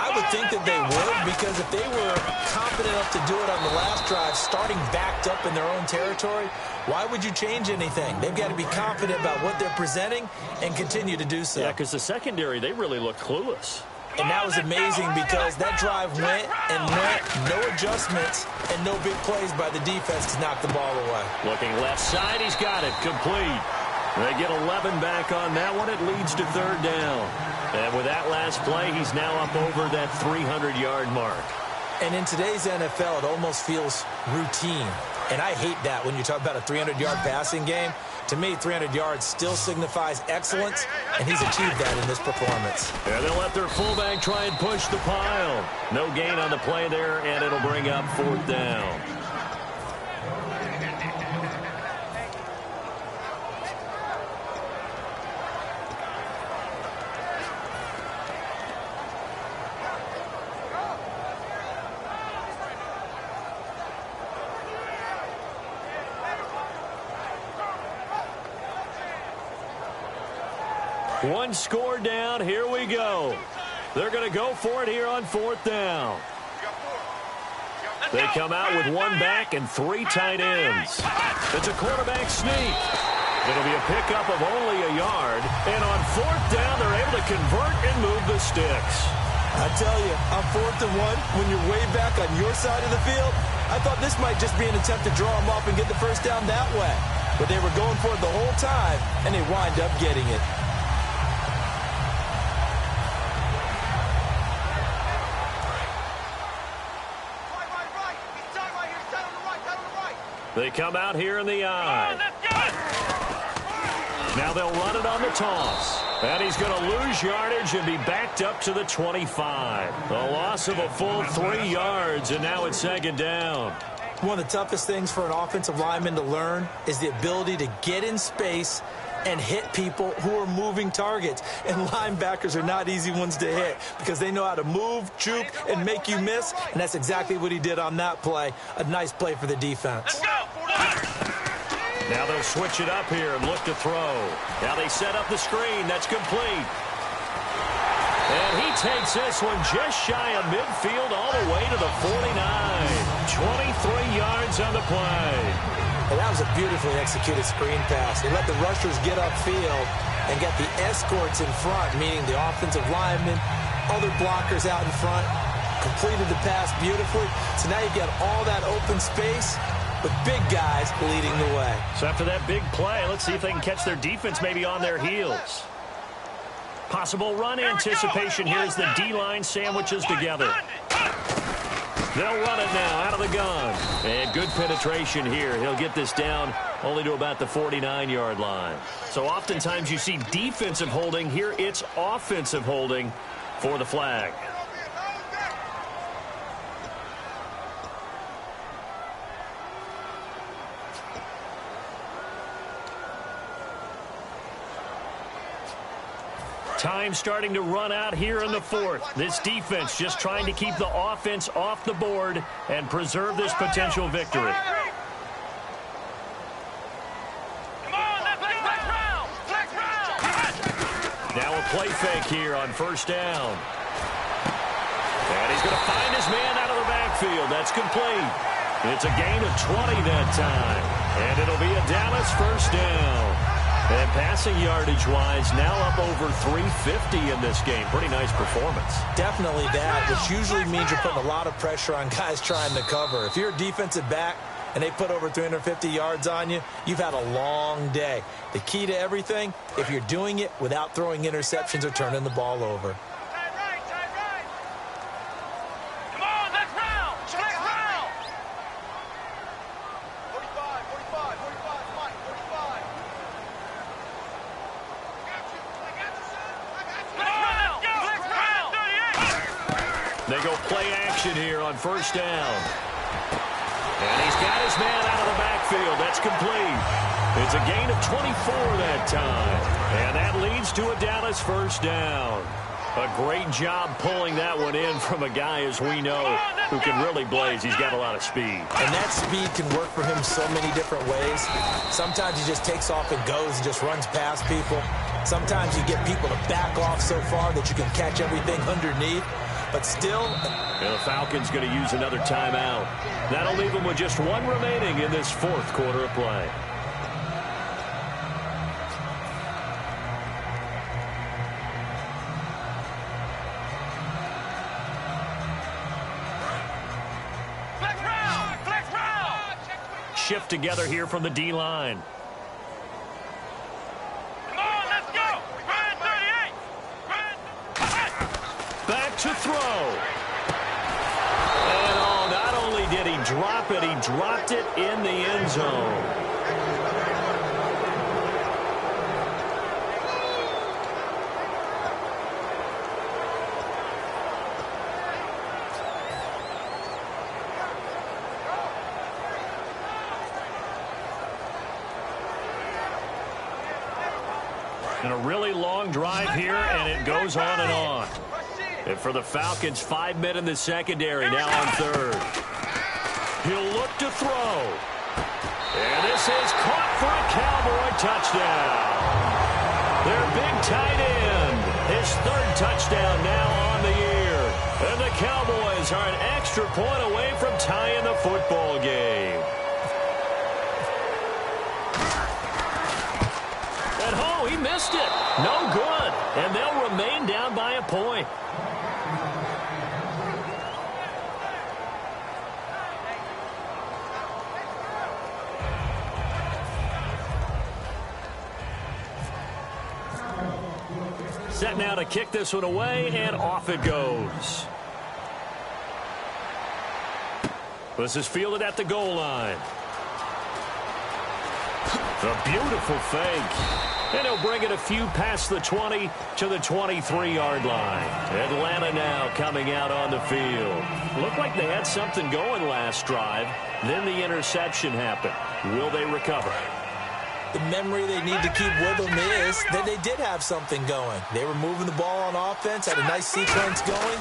I would think that they would, because if they were confident enough to do it on the last drive, starting backed up in their own territory, why would you change anything? They've got to be confident about what they're presenting and continue to do so. Yeah, because the secondary, they really looked clueless. And that was amazing because that drive went and went, no adjustments, and no big plays by the defense to knock the ball away. Looking left side, he's got it, complete. They get 11 back on that one. It leads to third down. And with that last play, he's now up over that 300-yard mark. And in today's NFL, it almost feels routine. And I hate that when you talk about a 300-yard passing game. To me, 300 yards still signifies excellence, and he's achieved that in this performance. And they'll let their fullback try and push the pile. No gain on the play there, and it'll bring up fourth down. One score down. Here we go. They're going to go for it here on fourth down. They come out with one back and three tight ends. It's a quarterback sneak. It'll be a pickup of only a yard. And on fourth down, they're able to convert and move the sticks. I tell you, on 4th and 1, when you're way back on your side of the field, I thought this might just be an attempt to draw them off and get the first down that way. But they were going for it the whole time, and they wind up getting it. They come out here in the eye. Now they'll run it on the toss. And he's going to lose yardage and be backed up to the 25. A loss of a full 3 yards, and now it's second down. One of the toughest things for an offensive lineman to learn is the ability to get in space and hit people who are moving targets. And linebackers are not easy ones to hit because they know how to move, juke, and make you miss. And that's exactly what he did on that play. A nice play for the defense. Now they'll switch it up here and look to throw. Now they set up the screen. That's complete. And he takes this one just shy of midfield all the way to the 49. 23 yards on the play. And that was a beautifully executed screen pass. They let the rushers get upfield and get the escorts in front, meaning the offensive linemen, other blockers out in front, completed the pass beautifully. So now you've got all that open space with big guys leading the way. So after that big play, let's see if they can catch their defense maybe on their heels. Possible run anticipation here as the D-line sandwiches together. They'll run it now out of the gun. And good penetration here. He'll get this down only to about the 49-yard line. So oftentimes you see defensive holding. Here it's offensive holding for the flag. Time starting to run out here in the fourth. This defense just trying to keep the offense off the board and preserve this potential victory. Now a play fake here on first down. And he's going to find his man out of the backfield. That's complete. It's a gain of 20 that time. And it'll be a Dallas first down. And passing yardage-wise, now up over 350 in this game. Pretty nice performance. Definitely that, which usually means you're putting a lot of pressure on guys trying to cover. If you're a defensive back and they put over 350 yards on you, you've had a long day. The key to everything, if you're doing it without throwing interceptions or turning the ball over. They go play action here on first down. And he's got his man out of the backfield. That's complete. It's a gain of 24 that time. And that leads to a Dallas first down. A great job pulling that one in from a guy, as we know, who can really blaze. He's got a lot of speed. And that speed can work for him so many different ways. Sometimes he just takes off and goes and just runs past people. Sometimes you get people to back off so far that you can catch everything underneath. but still. And the Falcons going to use another timeout. That'll leave them with just one remaining in this fourth quarter of play. Shift together here from the D-line. Come on, let's go. Ryan 38. Back to throw. And not only did he drop it, he dropped it in the end zone. And a really long drive here, and it goes on and on. And for the Falcons, 5 men in the secondary, now on third. He'll look to throw. And this is caught for a Cowboy touchdown. Their big tight end, his third touchdown now on the year. And the Cowboys are an extra point away from tying the football game. He missed it. No good. And they'll remain down by a point. Set now to kick this one away, and off it goes. This is fielded at the goal line. A beautiful fake. And he'll bring it a few past the 20 to the 23-yard line. Atlanta now coming out on the field. Looked like they had something going last drive. Then the interception happened. Will they recover? The memory they need to keep with them is that they did have something going. They were moving the ball on offense, had a nice sequence going.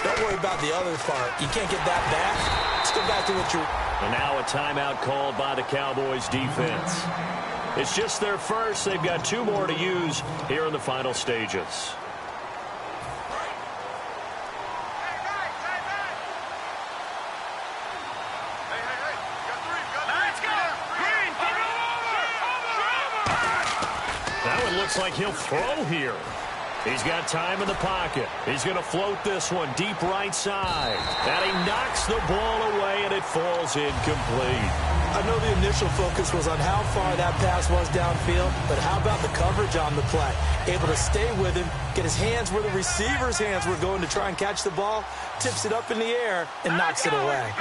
Don't worry about the other part. You can't get that back. Let's go back to what you're... And now a timeout called by the Cowboys defense. It's just their first. They've got 2 more to use here in the final stages. That one looks like he'll throw here. He's got time in the pocket. He's going to float this one deep right side. And he knocks the ball away, and it falls incomplete. I know the initial focus was on how far that pass was downfield, but how about the coverage on the play? Able to stay with him, get his hands where the receiver's hands were going to try and catch the ball, tips it up in the air, and knocks it away.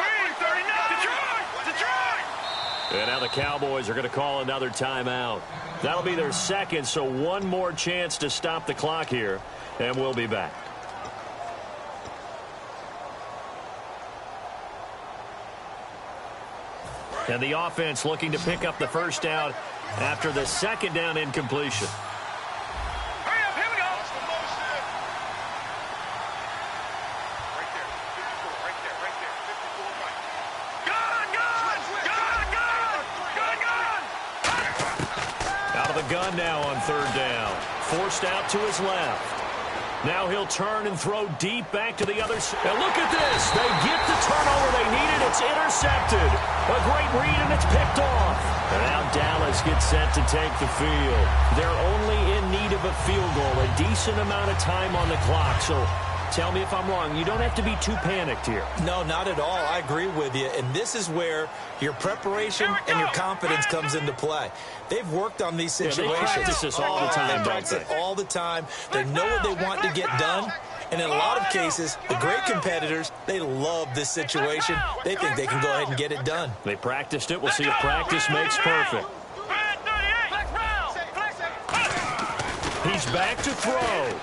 And now the Cowboys are going to call another timeout. That'll be their second, so one more chance to stop the clock here, and we'll be back. And the offense looking to pick up the first down after the second down incompletion. Hurry up, here we go. Right there, 54 right. Gun! Out of the gun now on third down. Forced out to his left. Now he'll turn and throw deep back to the other side. And look at this. They get the turnover they needed. It's intercepted. A great read, and it's picked off. And now Dallas gets set to take the field. They're only in need of a field goal, a decent amount of time on the clock. So tell me if I'm wrong. You don't have to be too panicked here. No, not at all. I agree with you. And this is where your preparation and your confidence comes into play. They've worked on these situations. They practice this all the time, They practice it all the time. They know what they want to get done. And in a lot of cases, the great competitors, they love this situation. They think they can go ahead and get it done. They practiced it. We'll see if practice makes perfect. He's back to throw.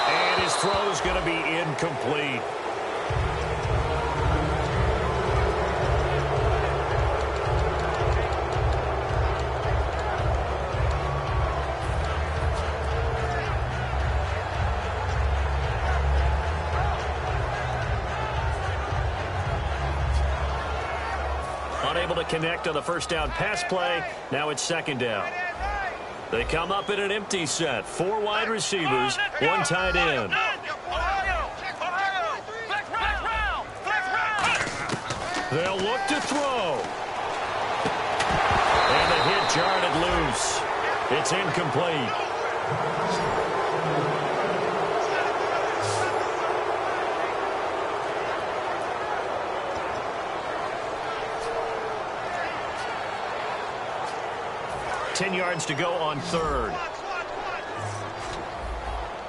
And his throw is going to be incomplete. Unable to connect on the first down pass play. Now it's second down. They come up in an empty set. 4 wide receivers, 1 tight end. They'll look to throw. And the hit jarred it loose. It's incomplete. Ten yards to go on third.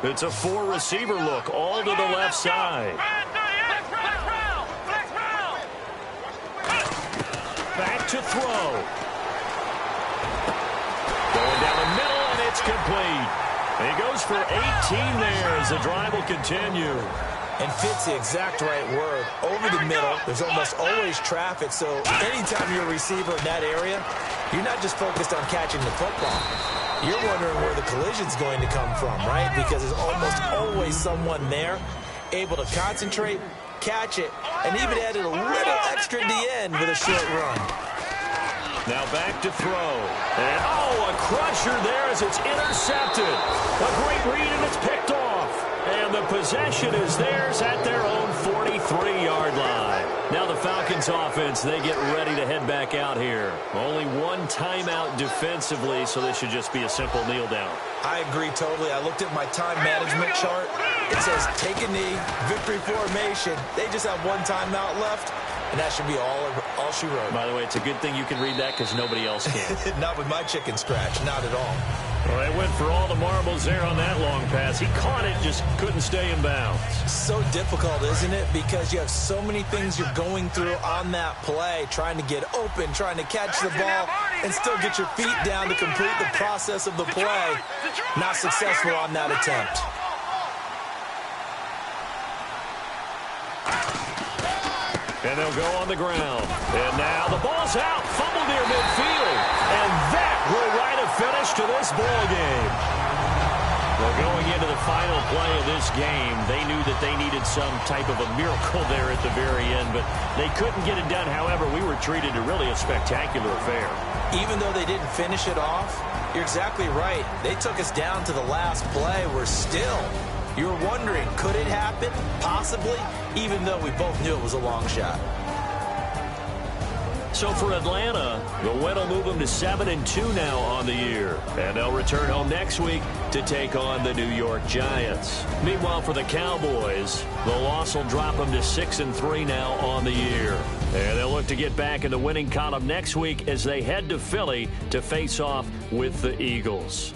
It's a 4-receiver look, all to the left side. Back to throw. Going down the middle, and it's complete. And he goes for 18 there as the drive will continue. And fits the exact right word. Over the middle, there's almost always traffic, so anytime you're a receiver in that area, you're not just focused on catching the football. You're wondering where the collision's going to come from, right? Because there's almost always someone there able to concentrate, catch it, and even added a little extra at the end with a short run. Now back to throw. And, a crusher there as it's intercepted. A great read, and it's picked off. And the possession is theirs at their own 43-yard line. Now the Falcons offense, they get ready to head back out here. Only 1 timeout defensively, so this should just be a simple kneel down. I agree totally. I looked at my time management chart. It says take a knee, victory formation. They just have 1 timeout left, and that should be all she wrote. By the way, it's a good thing you can read that because nobody else can. Not with my chicken scratch, not at all. Well, they went for all the marbles there on that long pass. He caught it, just couldn't stay in bounds. So difficult, isn't it? Because you have so many things you're going through on that play, trying to get open, trying to catch the ball, and still get your feet down to complete the process of the play. Not successful on that attempt. And they'll go on the ground. And now the ball's out. Fumble near midfield. And that will write a finish to this ball game. Well, going into the final play of this game, they knew that they needed some type of a miracle there at the very end, but they couldn't get it done. However, we were treated to really a spectacular affair. Even though they didn't finish it off, you're exactly right. They took us down to the last play. We're still... You're wondering, could it happen? Possibly, even though we both knew it was a long shot. So for Atlanta, the win will move them to 7-2 now on the year. And they'll return home next week to take on the New York Giants. Meanwhile, for the Cowboys, the loss will drop them to 6-3 now on the year. And they'll look to get back in the winning column next week as they head to Philly to face off with the Eagles.